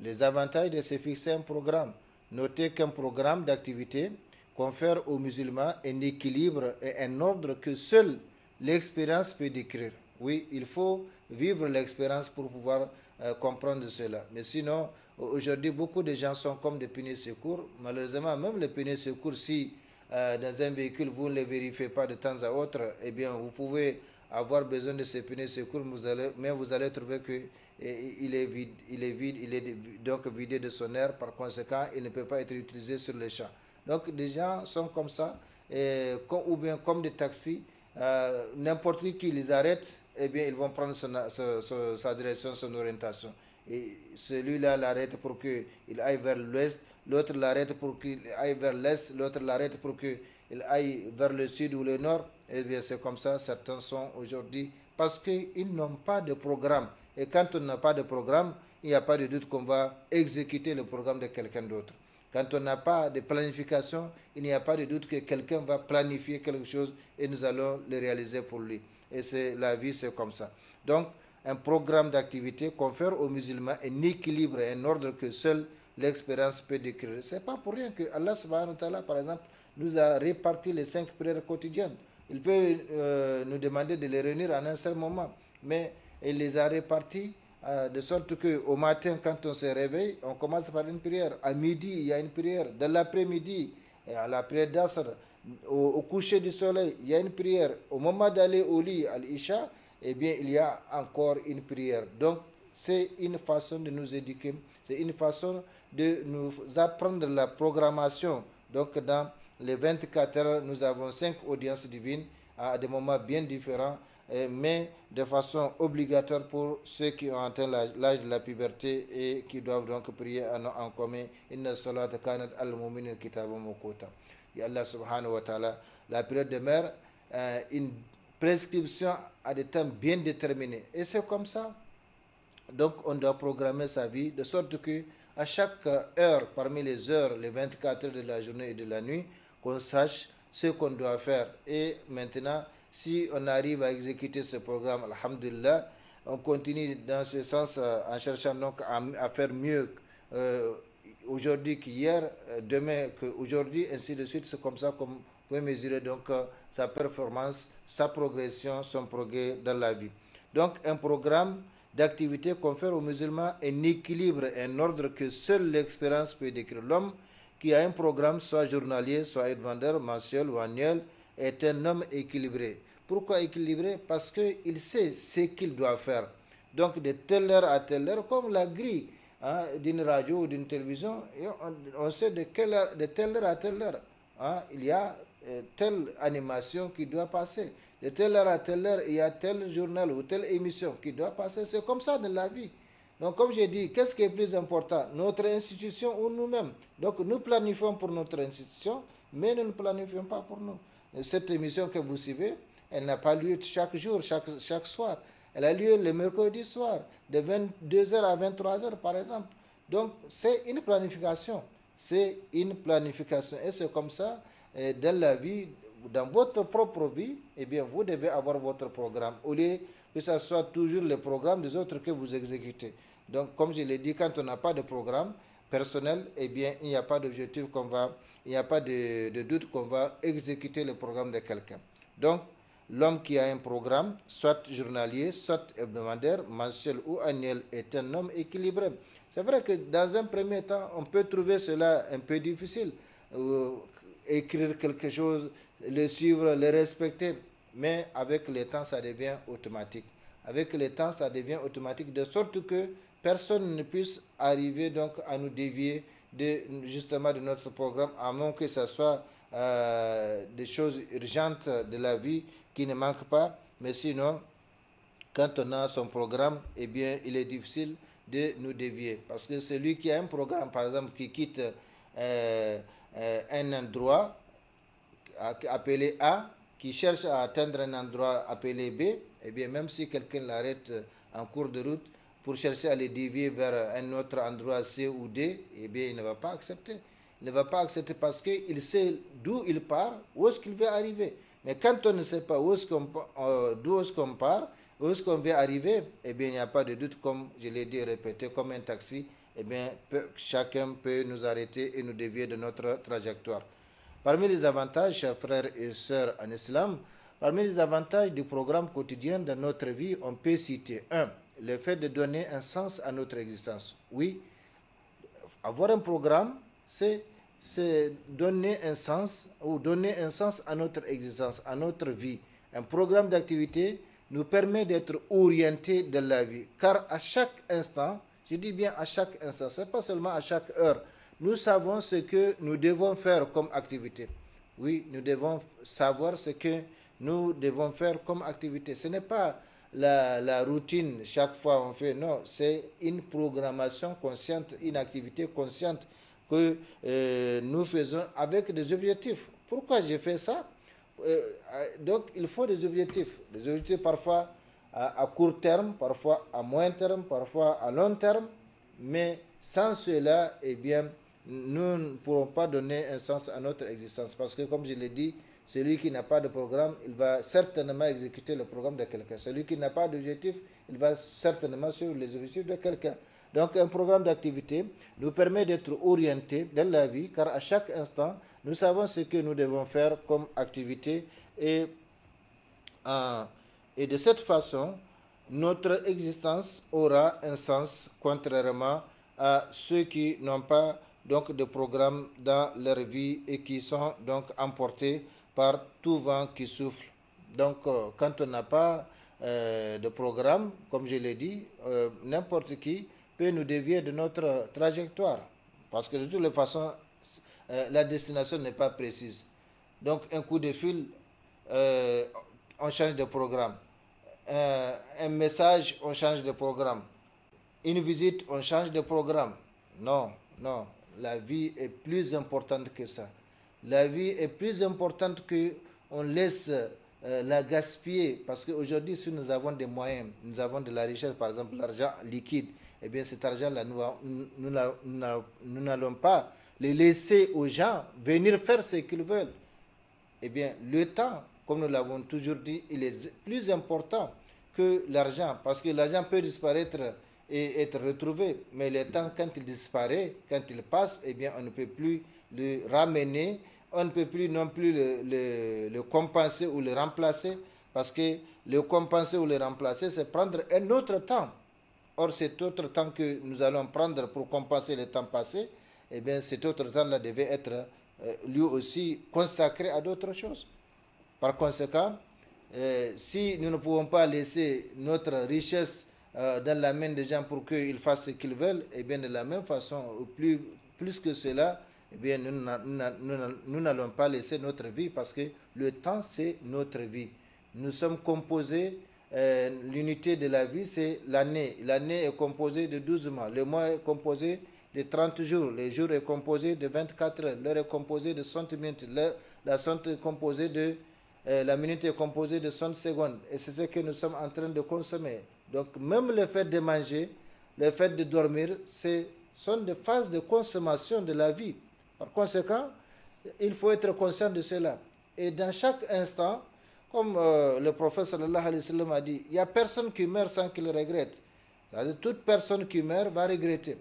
Les avantages de se fixer un programme. Notez qu'un programme d'activité confère aux musulmans un équilibre et un ordre que seule l'expérience peut décrire. Oui, il faut vivre l'expérience pour pouvoir comprendre cela. Mais sinon, aujourd'hui, beaucoup de gens sont comme des pneus secours. Malheureusement, même les pneus secours, si dans un véhicule, vous ne les vérifiez pas de temps à autre, eh bien, vous pouvez avoir besoin de ces pneus secours, mais vous allez trouver que il est donc vidé de son air, par conséquent, il ne peut pas être utilisé sur les champs. Donc, des gens sont comme ça, ou bien comme des taxis, n'importe qui les arrête, eh bien, ils vont prendre sa direction, son orientation. Et celui-là l'arrête pour qu'il aille vers l'ouest, l'autre l'arrête pour qu'il aille vers l'est, l'autre l'arrête pour qu'il aille vers le sud ou le nord. Eh bien, c'est comme ça, certains sont aujourd'hui, parce qu'ils n'ont pas de programme. Et quand on n'a pas de programme, il n'y a pas de doute qu'on va exécuter le programme de quelqu'un d'autre. Quand on n'a pas de planification, il n'y a pas de doute que quelqu'un va planifier quelque chose et nous allons le réaliser pour lui. Et c'est la vie, c'est comme ça. Donc, un programme d'activité confère aux musulmans un équilibre et un ordre que seule l'expérience peut décrire. Ce n'est pas pour rien que Allah subhanahu wa ta'ala, par exemple, nous a réparti les 5 prières quotidiennes. Il peut nous demander de les réunir en un seul moment, mais il les a répartis de sorte qu'au matin, quand on se réveille, on commence par une prière. À midi, il y a une prière. Dans l'après-midi, à la prière d'Asr, au coucher du soleil, il y a une prière. Au moment d'aller au lit, à l'Isha, eh bien, il y a encore une prière. Donc, c'est une façon de nous éduquer, c'est une façon de nous apprendre la programmation. Donc, dans les 24 heures, nous avons 5 audiences divines à des moments bien différents, mais de façon obligatoire pour ceux qui ont atteint l'âge de la puberté et qui doivent donc prier en commun. Inna salata kanat al-mu'minin kitabun mawquta. Et Allah subhanahu wa ta'ala, la prière demeure une prescription à des temps bien déterminés. Et c'est comme ça. Donc, on doit programmer sa vie de sorte que à chaque heure, parmi les heures, les 24 heures de la journée et de la nuit, qu'on sache ce qu'on doit faire. Et maintenant, si on arrive à exécuter ce programme, alhamdulillah, on continue dans ce sens en cherchant donc à faire mieux aujourd'hui qu'hier, demain qu'aujourd'hui, ainsi de suite. C'est comme ça qu'on peut mesurer donc sa performance, sa progression, son progrès dans la vie. Donc, un programme d'activité confère aux musulmans un équilibre, un ordre que seule l'expérience peut décrire. L'homme qui a un programme, soit journalier, soit hebdomadaire, mensuel ou annuel, est un homme équilibré. Pourquoi équilibré? Parce qu'il sait ce qu'il doit faire. Donc, de telle heure à telle heure, comme la grille d'une radio ou d'une télévision, on sait de telle heure à telle heure. Il y a telle animation qui doit passer. De telle heure à telle heure, il y a tel journal ou telle émission qui doit passer. C'est comme ça dans la vie. Donc, comme j'ai dit, qu'est-ce qui est plus important? Notre institution ou nous-mêmes? Donc, nous planifions pour notre institution, mais nous ne planifions pas pour nous. Cette émission que vous suivez, elle n'a pas lieu chaque jour, chaque soir. Elle a lieu le mercredi soir, de 22h à 23h, par exemple. Donc, c'est une planification. C'est une planification. Et c'est comme ça, dans la vie, dans votre propre vie, eh bien, vous devez avoir votre programme, au lieu que ce soit toujours le programme des autres que vous exécutez. Donc, comme je l'ai dit, quand on n'a pas de programme personnel, eh bien, il n'y a pas d'objectif il n'y a pas de doute qu'on va exécuter le programme de quelqu'un. Donc, l'homme qui a un programme, soit journalier, soit hebdomadaire, mensuel ou annuel, est un homme équilibré. C'est vrai que dans un premier temps, on peut trouver cela un peu difficile. Écrire quelque chose, le suivre, le respecter. Mais avec le temps, ça devient automatique. Avec le temps, ça devient automatique de sorte que personne ne puisse arriver donc à nous dévier justement de notre programme, à moins que ce soit des choses urgentes de la vie qui ne manquent pas. Mais sinon, quand on a son programme, eh bien, il est difficile de nous dévier. Parce que celui qui a un programme, par exemple, qui quitte un endroit appelé A, qui cherche à atteindre un endroit appelé B, eh bien, même si quelqu'un l'arrête en cours de route pour chercher à le dévier vers un autre endroit C ou D, eh bien, il ne va pas accepter. Il ne va pas accepter parce qu'il sait d'où il part, où est-ce qu'il veut arriver. Mais quand on ne sait pas d'où est-ce qu'on part, où est-ce qu'on veut arriver, eh bien, il n'y a pas de doute, comme je l'ai dit et répété, comme un taxi, eh bien, chacun peut nous arrêter et nous dévier de notre trajectoire. Parmi les avantages, chers frères et sœurs en islam, parmi les avantages du programme quotidien de notre vie, on peut citer 1. Le fait de donner un sens à notre existence. Oui, avoir un programme, c'est donner un sens ou donner un sens à notre existence, à notre vie. Un programme d'activité nous permet d'être orientés dans la vie. Car à chaque instant, je dis bien à chaque instant, ce n'est pas seulement à chaque heure, nous savons ce que nous devons faire comme activité. Oui, nous devons savoir ce que nous devons faire comme activité. Ce n'est pas la routine, chaque fois on fait, non, c'est une programmation consciente, une activité consciente que nous faisons avec des objectifs. Pourquoi j'ai fait ça? Donc, il faut des objectifs parfois à court terme, parfois à moyen terme, parfois à long terme, mais sans cela, eh bien, nous ne pourrons pas donner un sens à notre existence. Parce que, comme je l'ai dit, celui qui n'a pas de programme, il va certainement exécuter le programme de quelqu'un. Celui qui n'a pas d'objectif, il va certainement suivre les objectifs de quelqu'un. Donc, un programme d'activité nous permet d'être orientés dans la vie, car à chaque instant, nous savons ce que nous devons faire comme activité. Et de cette façon, notre existence aura un sens, contrairement à ceux qui n'ont pas donc de programme dans leur vie et qui sont donc emportés par tout vent qui souffle. Donc, quand on n'a pas de programme, comme je l'ai dit, n'importe qui peut nous dévier de notre trajectoire. Parce que de toutes les façons, la destination n'est pas précise. Donc, un coup de fil, on change de programme. Un message, on change de programme. Une visite, on change de programme. Non, non. La vie est plus importante que ça. La vie est plus importante qu'on laisse la gaspiller. Parce qu'aujourd'hui, si nous avons des moyens, nous avons de la richesse, par exemple l'argent liquide, eh bien cet argent-là, nous n'allons pas le laisser aux gens venir faire ce qu'ils veulent. Eh bien, le temps, comme nous l'avons toujours dit, il est plus important que l'argent. Parce que l'argent peut disparaître et être retrouvé. Mais le temps, quand il disparaît, quand il passe, eh bien, on ne peut plus le ramener. On ne peut plus non plus le compenser ou le remplacer. Parce que le compenser ou le remplacer, c'est prendre un autre temps. Or, cet autre temps que nous allons prendre pour compenser le temps passé, eh bien, cet autre temps-là devait être lui aussi consacré à d'autres choses. Par conséquent, si nous ne pouvons pas laisser notre richesse dans la main des gens pour qu'ils fassent ce qu'ils veulent, eh bien, de la même façon, plus que cela, eh bien, nous n'allons pas laisser notre vie parce que le temps, c'est notre vie. Nous sommes composés, l'unité de la vie, c'est l'année. L'année est composée de 12 mois. Le mois est composé de 30 jours. Le jour est composé de 24 heures. L'heure est composée de 60 minutes. La minute est composée de 60 secondes. Et c'est ce que nous sommes en train de consommer. Donc, même le fait de manger, le fait de dormir, sont des phases de consommation de la vie. Par conséquent, il faut être conscient de cela. Et dans chaque instant, comme le prophète sallallahu alayhi wa sallam a dit, il n'y a personne qui meurt sans qu'il regrette. C'est-à-dire, toute personne qui meurt va regretter.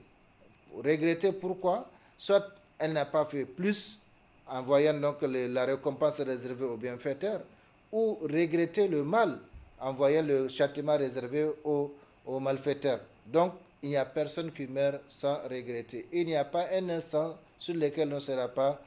Regretter pourquoi? Soit elle n'a pas fait plus, en voyant donc la récompense réservée aux bienfaiteurs, ou regretter le mal, en voyant le châtiment réservé aux malfaiteurs. Donc, il n'y a personne qui meurt sans regretter. Il n'y a pas un instant sur lequel on ne sera pas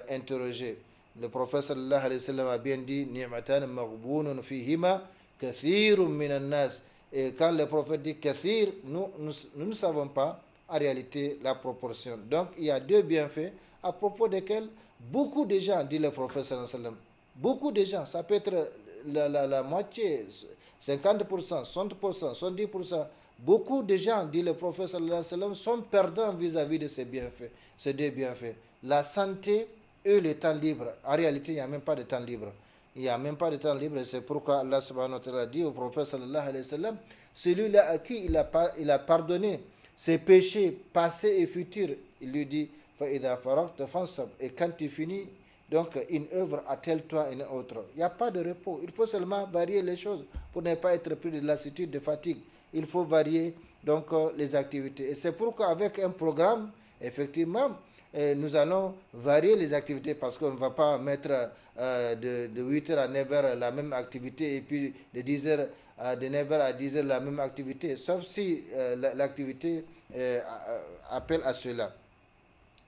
interrogé. Le prophète sallallahu alayhi wa sallam a bien dit ni'matan maghbounun fihima kathirun minan nas. Et quand le prophète dit kathir, nous ne savons pas en réalité la proportion. Donc il y a deux bienfaits à propos desquels beaucoup de gens, dit le prophète sallallahu alayhi wa sallam, beaucoup de gens, ça peut être la moitié, 50%, 60%, 70%, beaucoup de gens, dit le prophète sallallahu alayhi wa sallam, sont perdants vis-à-vis de ces bienfaits, ces deux bienfaits. La santé et le temps libre. En réalité, il n'y a même pas de temps libre. Il n'y a même pas de temps libre. C'est pourquoi Allah subhanahu wa ta'ala dit au prophète sallallahu alayhi wa sallam, celui-là à qui il a pardonné ses péchés passés et futurs, il lui dit, فَإِذَا فَرَغْتَ فَانْصَبْ. Et quand tu finis, donc une œuvre, attelle-toi une autre. Il n'y a pas de repos. Il faut seulement varier les choses pour ne pas être pris de lassitude, de fatigue. Il faut varier donc les activités. Et c'est pourquoi avec un programme, effectivement, nous allons varier les activités parce qu'on ne va pas mettre de 8h à 9h la même activité et puis de 10h de 9h à 10h la même activité, sauf si l'activité appelle à cela.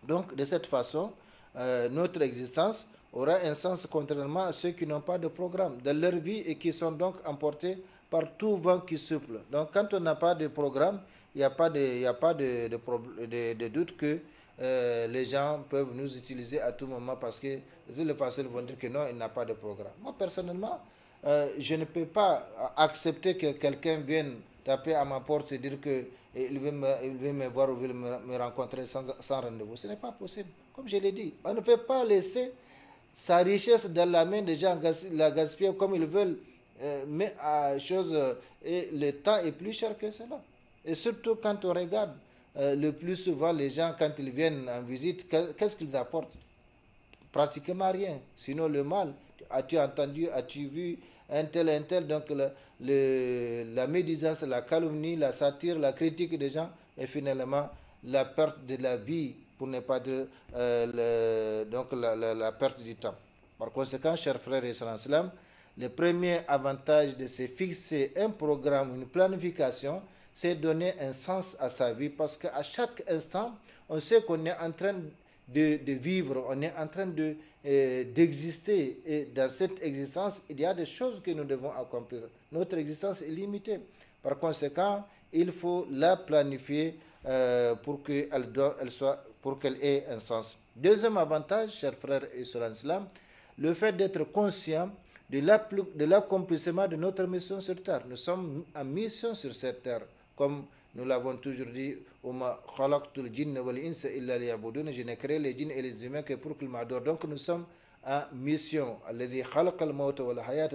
Donc, de cette façon, notre existence aura un sens contrairement à ceux qui n'ont pas de programme dans leur vie et qui sont donc emportés par tout vent qui souffle. Donc, quand on n'a pas de programme, il n'y a pas de doute que les gens peuvent nous utiliser à tout moment parce que de toutes les façons, ils vont dire que non, il n'a pas de programme. Moi, personnellement, je ne peux pas accepter que quelqu'un vienne taper à ma porte et dire qu'il veut me voir ou veut me rencontrer sans rendez-vous. Ce n'est pas possible. Comme je l'ai dit, on ne peut pas laisser sa richesse dans la main des gens, la gaspiller comme ils veulent, et le temps est plus cher que cela. Et surtout quand on regarde le plus souvent, les gens, quand ils viennent en visite, qu'est-ce qu'ils apportent? Pratiquement rien, sinon le mal. As-tu entendu, as-tu vu un tel, donc la médisance, la calomnie, la satire, la critique des gens, et finalement la perte de la vie, pour ne pas dire donc la perte du temps. Par conséquent, chers frères et sœurs en islam, le premier avantage de se fixer un programme, une planification, c'est donner un sens à sa vie, parce qu'à chaque instant, on sait qu'on est en train de vivre, on est en train d'exister. Et dans cette existence, il y a des choses que nous devons accomplir. Notre existence est limitée. Par conséquent, il faut la planifier pour qu'elle ait un sens. Deuxième avantage, chers frères et sœurs en islam, le fait d'être conscient de l'accomplissement de notre mission sur terre. Nous sommes en mission sur cette terre, comme nous l'avons toujours dit, je n'ai créé les djinns et les humains que pour qu'ils m'adorent. Donc nous sommes en mission.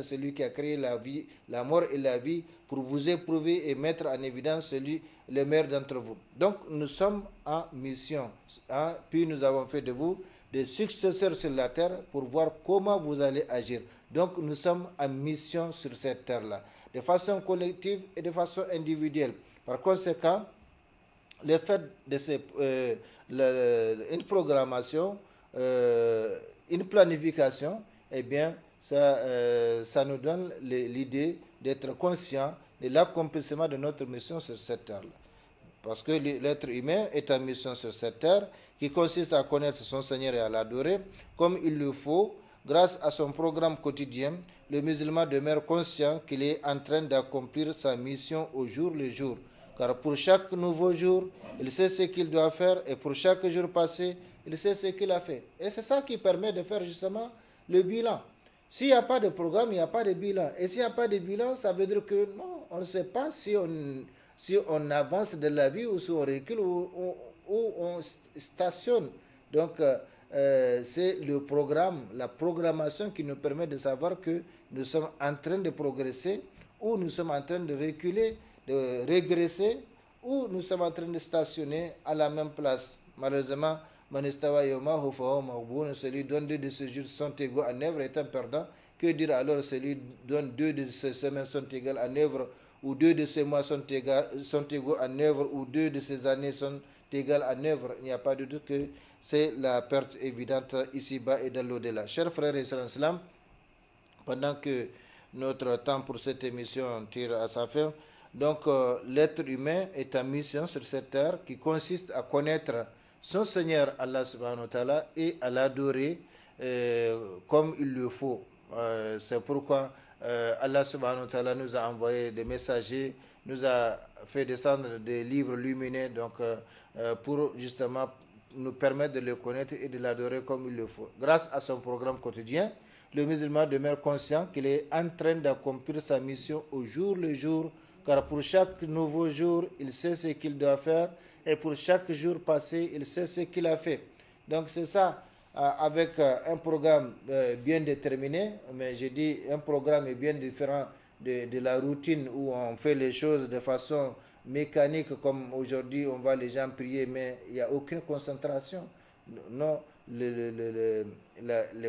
C'est lui qui a créé la vie, la mort et la vie pour vous éprouver et mettre en évidence le meilleur d'entre vous. Donc nous sommes en mission. Puis nous avons fait de vous des successeurs sur la terre pour voir comment vous allez agir. Donc nous sommes en mission sur cette terre-là, de façon collective et de façon individuelle. Par conséquent, le fait de une programmation, une planification, eh bien, ça nous donne l'idée d'être conscient de l'accomplissement de notre mission sur cette terre-là. Parce que l'être humain est en mission sur cette terre, qui consiste à connaître son Seigneur et à l'adorer comme il le faut. Grâce à son programme quotidien, le musulman demeure conscient qu'il est en train d'accomplir sa mission au jour le jour. Car pour chaque nouveau jour, il sait ce qu'il doit faire, et pour chaque jour passé, il sait ce qu'il a fait. Et c'est ça qui permet de faire justement le bilan. S'il n'y a pas de programme, il n'y a pas de bilan. Et s'il n'y a pas de bilan, ça veut dire que non, on ne sait pas si on avance de la vie ou si on recule ou on stationne. Donc, c'est le programme, la programmation qui nous permet de savoir que nous sommes en train de progresser ou nous sommes en train de reculer, de régresser, ou nous sommes en train de stationner à la même place. Malheureusement, celui dont 2 de ses jours sont égaux en œuvre est un perdant. Que dire alors celui dont 2 de ses semaines sont égales en œuvre, ou 2 de ses mois sont égaux en œuvre, ou 2 de ses années sont égales en œuvre? Il n'y a pas de doute que c'est la perte évidente ici-bas et dans l'au-delà. Chers frères et sœurs en islam, pendant que notre temps pour cette émission tire à sa fin, donc l'être humain est en mission sur cette terre qui consiste à connaître son Seigneur Allah subhanahu wa ta'ala et à l'adorer comme il le faut. C'est pourquoi Allah subhanahu wa ta'ala nous a envoyé des messagers, nous a fait descendre des livres lumineux, donc pour justement nous permettre de le connaître et de l'adorer comme il le faut. Grâce à son programme quotidien, le musulman demeure conscient qu'il est en train d'accomplir sa mission au jour le jour, car pour chaque nouveau jour, il sait ce qu'il doit faire, et pour chaque jour passé, il sait ce qu'il a fait. Donc c'est ça, avec un programme bien déterminé, mais j'ai dit un programme est bien différent de la routine où on fait les choses de façon mécanique, comme aujourd'hui on voit les gens prier, mais il n'y a aucune concentration. Non, le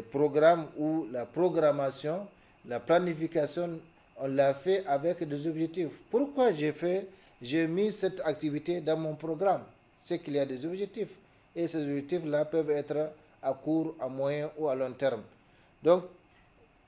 programme ou la programmation, la planification, on l'a fait avec des objectifs. Pourquoi j'ai mis cette activité dans mon programme? C'est qu'il y a des objectifs. Et ces objectifs-là peuvent être à court, à moyen ou à long terme. Donc,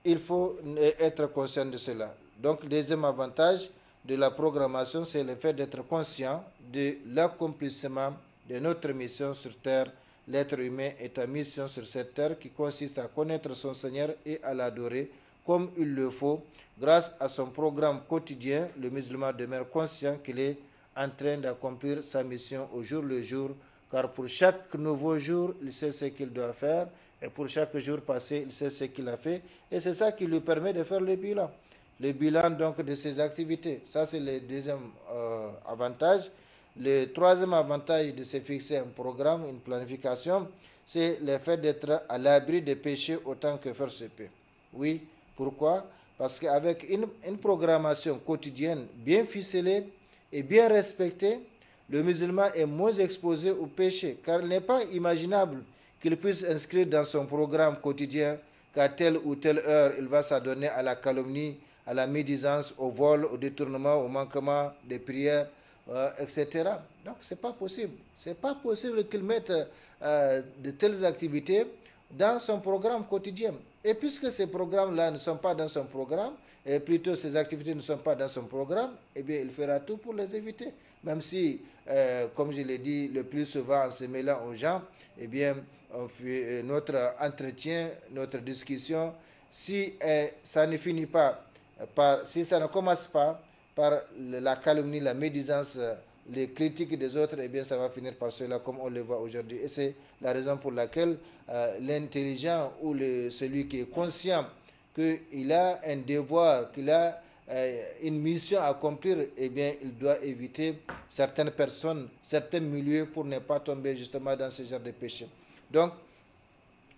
il faut être conscient de cela. Donc, le deuxième avantage de la programmation, c'est le fait d'être conscient de l'accomplissement de notre mission sur Terre. L'être humain est en mission sur cette terre qui consiste à connaître son Seigneur et à l'adorer comme il le faut. Grâce à son programme quotidien, le musulman demeure conscient qu'il est en train d'accomplir sa mission au jour le jour, car pour chaque nouveau jour, il sait ce qu'il doit faire, et pour chaque jour passé, il sait ce qu'il a fait, et c'est ça qui lui permet de faire le bilan. Le bilan donc de ses activités. Ça, c'est le deuxième avantage. Le troisième avantage de se fixer un programme, une planification, c'est le fait d'être à l'abri des péchés autant que faire se peut. Oui, pourquoi? Parce qu'avec une programmation quotidienne bien ficelée et bien respectée, le musulman est moins exposé au péché, car il n'est pas imaginable qu'il puisse inscrire dans son programme quotidien qu'à telle ou telle heure, il va s'adonner à la calomnie, à la médisance, au vol, au détournement, au manquement des prières, etc. Donc, ce n'est pas possible. Ce n'est pas possible qu'il mette de telles activités dans son programme quotidien. Et puisque ces programmes-là ne sont pas dans son programme, et plutôt ces activités ne sont pas dans son programme, eh bien, il fera tout pour les éviter. Même si, comme je l'ai dit, le plus souvent, en se mêlant aux gens, eh bien, on fait notre entretien, notre discussion, si ça ne finit pas si ça ne commence pas par la calomnie, la médisance, les critiques des autres, eh bien ça va finir par cela comme on le voit aujourd'hui. Et c'est la raison pour laquelle l'intelligent ou celui qui est conscient qu'il a un devoir, qu'il a une mission à accomplir, eh bien il doit éviter certaines personnes, certains milieux pour ne pas tomber justement dans ce genre de péché. Donc,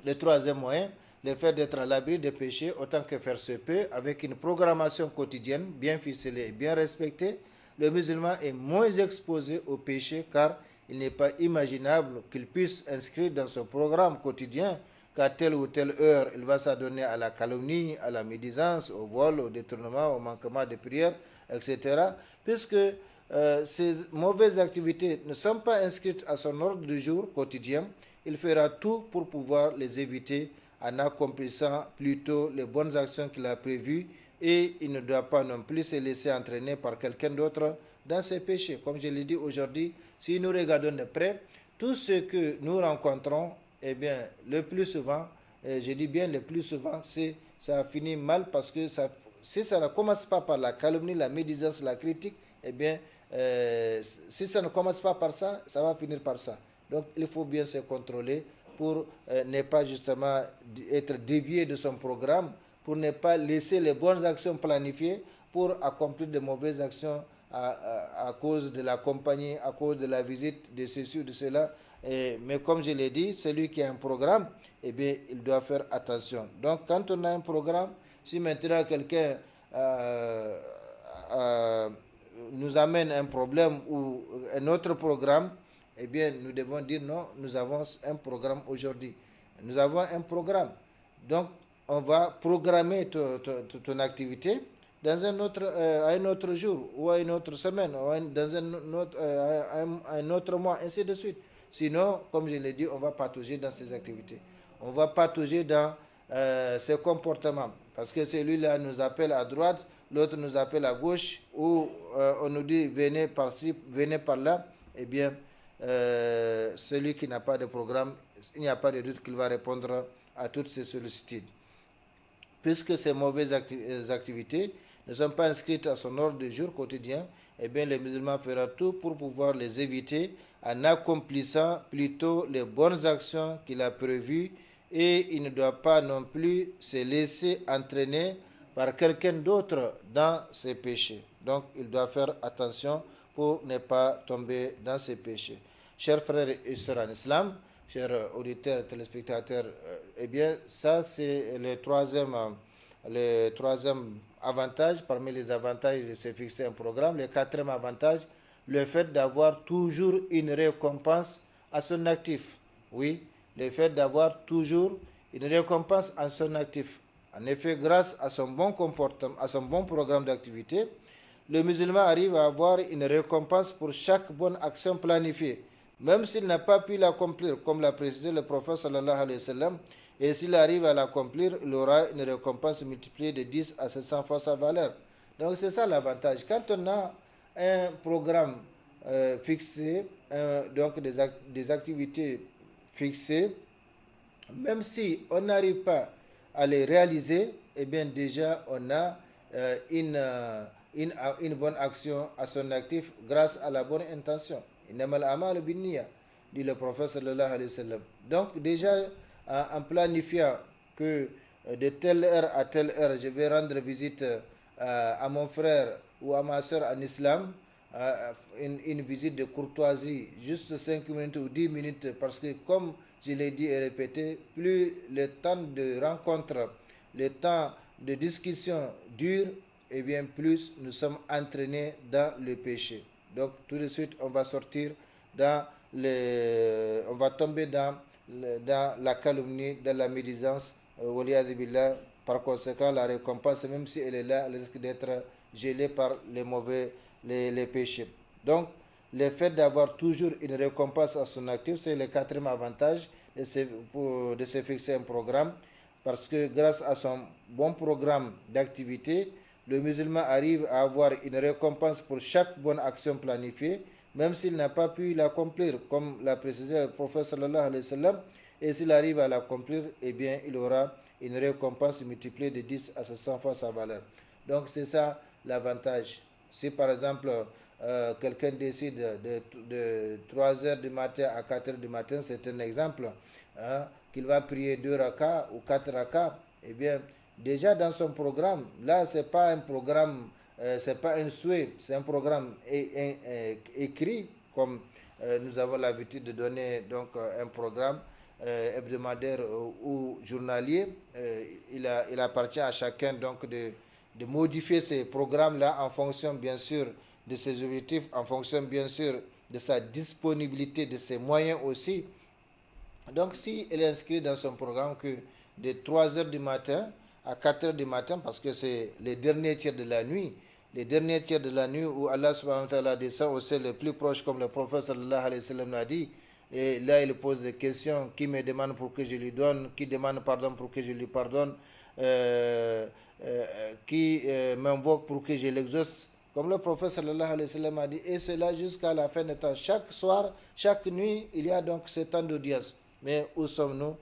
le troisième moyen, le fait d'être à l'abri des péchés autant que faire se peut, avec une programmation quotidienne bien ficelée et bien respectée, le musulman est moins exposé au péché car il n'est pas imaginable qu'il puisse inscrire dans son programme quotidien qu'à telle ou telle heure, il va s'adonner à la calomnie, à la médisance, au vol, au détournement, au manquement de prière, etc. Puisque ces mauvaises activités ne sont pas inscrites à son ordre du jour quotidien, il fera tout pour pouvoir les éviter en accomplissant plutôt les bonnes actions qu'il a prévues et il ne doit pas non plus se laisser entraîner par quelqu'un d'autre dans ses péchés. Comme je l'ai dit aujourd'hui, si nous regardons de près, tout ce que nous rencontrons, eh bien, le plus souvent, je dis bien le plus souvent, ça finit mal parce que si ça ne commence pas par la calomnie, la médisance, la critique, eh bien, si ça ne commence pas par ça, ça va finir par ça. Donc, il faut bien se contrôler pour ne pas justement être dévié de son programme, pour ne pas laisser les bonnes actions planifiées pour accomplir de mauvaises actions à cause de la compagnie, à cause de la visite de ceci ou de cela. Mais comme je l'ai dit, celui qui a un programme, eh bien, il doit faire attention. Donc, quand on a un programme, si maintenant quelqu'un nous amène un problème ou un autre programme, eh bien, nous devons dire non, nous avons un programme aujourd'hui. Nous avons un programme. Donc, on va programmer ton activité dans un autre jour, ou à une autre semaine, ou dans un autre mois, ainsi de suite. Sinon, comme je l'ai dit, on va patauger dans ces activités. On va patauger dans ses comportements. Parce que celui-là nous appelle à droite, l'autre nous appelle à gauche, ou on nous dit venez par-ci, venez par-là. Eh bien, celui qui n'a pas de programme, il n'y a pas de doute qu'il va répondre à toutes ces sollicitudes. Puisque ces mauvaises activités ne sont pas inscrites à son ordre de jour quotidien, eh bien, le musulman fera tout pour pouvoir les éviter en accomplissant plutôt les bonnes actions qu'il a prévues et il ne doit pas non plus se laisser entraîner par quelqu'un d'autre dans ses péchés. Donc, il doit faire attention pour ne pas tomber dans ces péchés. Chers frères et sœurs en islam, chers auditeurs, téléspectateurs, eh bien, ça c'est le troisième avantage parmi les avantages de se fixer un programme. Le quatrième avantage, le fait d'avoir toujours une récompense à son actif. Oui, le fait d'avoir toujours une récompense à son actif. En effet, grâce à son bon comportement, à son bon programme d'activité, le musulman arrive à avoir une récompense pour chaque bonne action planifiée. Même s'il n'a pas pu l'accomplir, comme l'a précisé le prophète sallallahu alayhi wa sallam, et s'il arrive à l'accomplir, il aura une récompense multipliée de 10 à 700 fois sa valeur. Donc c'est ça l'avantage. Quand on a un programme fixé, donc des activités fixées, même si on n'arrive pas à les réaliser, eh bien déjà on a une bonne action à son actif grâce à la bonne intention. Innamal a'malu binniya, dit le prophète sallallahu alayhi wa sallam. Donc déjà en planifiant que de telle heure à telle heure je vais rendre visite à mon frère ou à ma soeur en islam, une visite de courtoisie, juste 5 minutes ou 10 minutes, parce que comme je l'ai dit et répété, plus le temps de rencontre, le temps de discussion dure, et bien plus nous sommes entraînés dans le péché. Donc tout de suite, on va sortir on va tomber dans la calomnie, dans la médisance, par conséquent, la récompense, même si elle est là, elle risque d'être gelée par les péchés. Donc, le fait d'avoir toujours une récompense à son actif, c'est le quatrième avantage de se fixer un programme, parce que grâce à son bon programme d'activité, le musulman arrive à avoir une récompense pour chaque bonne action planifiée, même s'il n'a pas pu l'accomplir, comme l'a précisé le prophète sallallahu alayhi wa sallam. Et s'il arrive à l'accomplir, eh bien, il aura une récompense multipliée de 10 à 100 fois sa valeur. Donc, c'est ça l'avantage. Si, par exemple, quelqu'un décide de 3 heures du matin à 4 heures du matin, c'est un exemple, hein, qu'il va prier 2 rakas ou 4 rakas, eh bien, déjà dans son programme, là, ce n'est pas un programme, c'est pas un souhait, c'est un programme écrit, comme nous avons l'habitude de donner donc un programme hebdomadaire ou journalier. Il appartient à chacun donc de modifier ces programmes-là en fonction bien sûr de ses objectifs, en fonction bien sûr de sa disponibilité, de ses moyens aussi. Donc si elle est inscrite dans son programme que de 3 heures du matin à 4 heures du matin, parce que c'est les derniers tiers de la nuit, où Allah subhanahu wa ta'ala descend au ciel le plus proche, comme le prophète sallallahu alayhi wa sallam l'a dit. Et là, il pose des questions. Qui me demande pour que je lui donne? Qui demande pardon pour que je lui pardonne? Qui m'invoque pour que je l'exauce? Comme le prophète sallallahu alayhi wa sallam a dit. Et cela jusqu'à la fin du temps. Chaque soir, chaque nuit, il y a donc ce temps d'audience. Mais où sommes-nous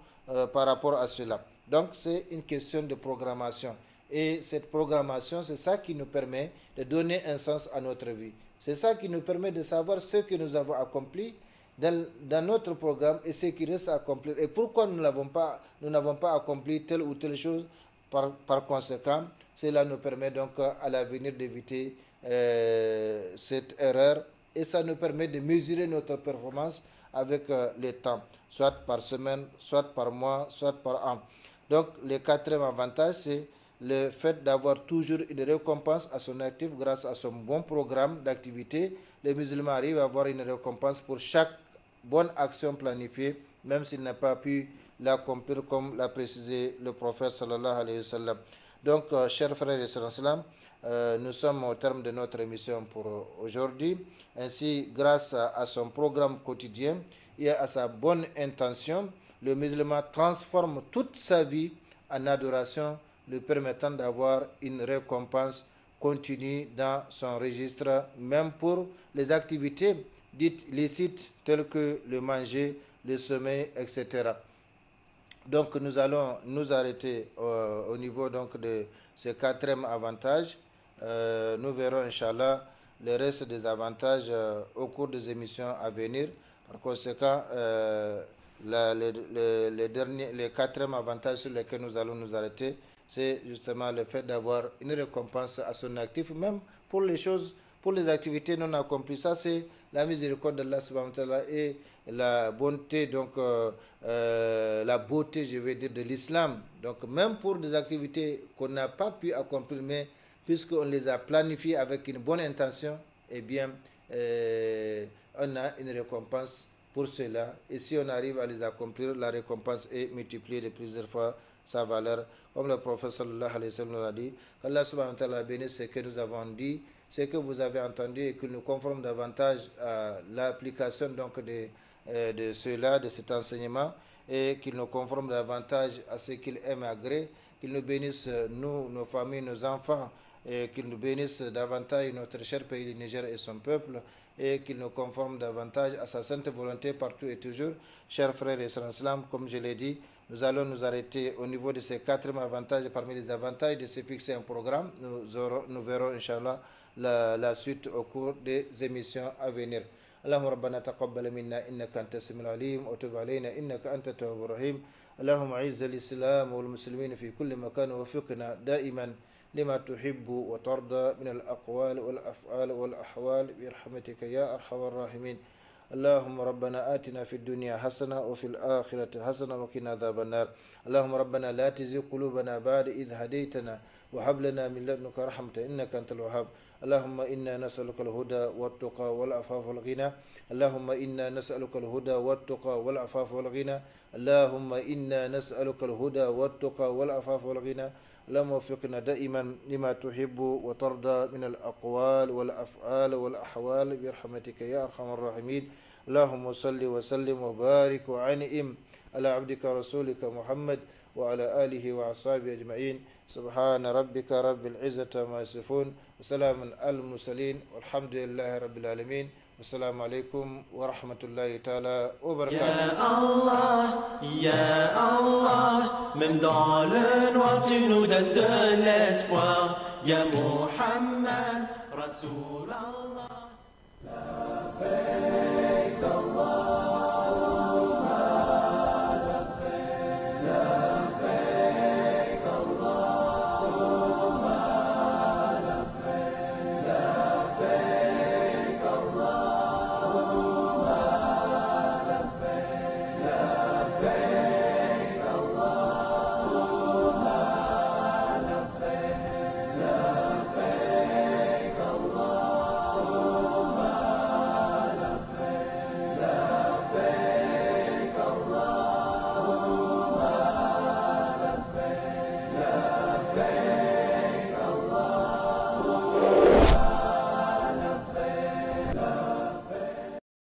par rapport à cela? Donc, c'est une question de programmation. Et cette programmation, c'est ça qui nous permet de donner un sens à notre vie. C'est ça qui nous permet de savoir ce que nous avons accompli dans notre programme et ce qui reste à accomplir. Et pourquoi nous n'avons pas accompli telle ou telle chose. Par conséquent, cela nous permet donc à l'avenir d'éviter cette erreur. Et ça nous permet de mesurer notre performance avec le temps, soit par semaine, soit par mois, soit par an. Donc, le quatrième avantage, c'est le fait d'avoir toujours une récompense à son actif grâce à son bon programme d'activité. Les musulmans arrivent à avoir une récompense pour chaque bonne action planifiée, même s'il n'a pas pu l'accomplir comme l'a précisé le prophète sallallahu alayhi wa sallam. Donc, chers frères et sœurs, nous sommes au terme de notre émission pour aujourd'hui. Ainsi, grâce à son programme quotidien et à sa bonne intention, le musulman transforme toute sa vie en adoration, lui permettant d'avoir une récompense continue dans son registre, même pour les activités dites licites telles que le manger, le sommeil, etc. Donc nous allons nous arrêter au niveau donc de ce quatrième avantage. Nous verrons Inch'Allah le reste des avantages au cours des émissions à venir. Par conséquent, le quatrième avantage sur lequel nous allons nous arrêter, c'est justement le fait d'avoir une récompense à son actif, même pour les choses, pour les activités non accomplies. Ça, c'est la miséricorde d'Allah subhanahu wa ta'ala et la bonté, donc la beauté, je vais dire, de l'islam. Donc même pour des activités qu'on n'a pas pu accomplir, mais puisqu'on les a planifiées avec une bonne intention, eh bien, on a une récompense pour cela. Et si on arrive à les accomplir, la récompense est multipliée de plusieurs fois sa valeur. Comme le prophète sallallahu alayhi wa sallam l'a dit, qu'Allah subhanahu wa ta'ala bénisse ce que nous avons dit, ce que vous avez entendu et qu'il nous conforme davantage à l'application donc de cela, de cet enseignement, et qu'il nous conforme davantage à ce qu'il aime et agrée, qu'il nous bénisse, nous, nos familles, nos enfants, et qu'il nous bénisse davantage notre cher pays, le Niger et son peuple, et qu'il nous conforme davantage à sa sainte volonté partout et toujours. Chers frères et sœurs islam, comme je l'ai dit, nous allons nous arrêter au niveau de ces quatrièmes avantages. Parmi les avantages de se fixer un programme, nous verrons Inch'Allah la suite au cours des émissions à venir. اللهم ربنا تقبل منا إنك أنت السميع العليم وتب علينا إنك أنت التواب الرحيم اللهم أعز الإسلام والمسلمين في كل مكان ووفقنا دائما لما تحب وترضى من الأقوال والأفعال والأحوال برحمتك يا أرحم الراحمين اللهم ربنا آتنا في الدنيا حسنة وفي الآخرة حسنة وقنا عذاب النار. اللهم ربنا لا تزغ قلوبنا بعد إذ هديتنا وهب لنا من لدنك رحمة إنك أنت الوهاب. اللهم إنا نسألك الهدى والتقى والعفاف والغنى. اللهم إنا نسألك الهدى والتقى والعفاف والغنى. اللهم إنا نسألك الهدى والتقى والعفاف والغنى. اللهم وفقنا دائما لما تحب وترضى من الأقوال والأفعال والأحوال برحمتك يا أرحم الراحمين. اللهم صل وسلم وبارك وعنئم على عبدك ورسولك محمد وعلى آله وأصحابه أجمعين. سبحان ربك رب العزة ما يصفون وسلام على المرسلين والحمد لله رب العالمين. والسلام عليكم ورحمة الله تعالى وبركاته. Ya Allah, même dans le noir tu nous donnes de l'espoir. Ya Muhammad, Rasoul Allah.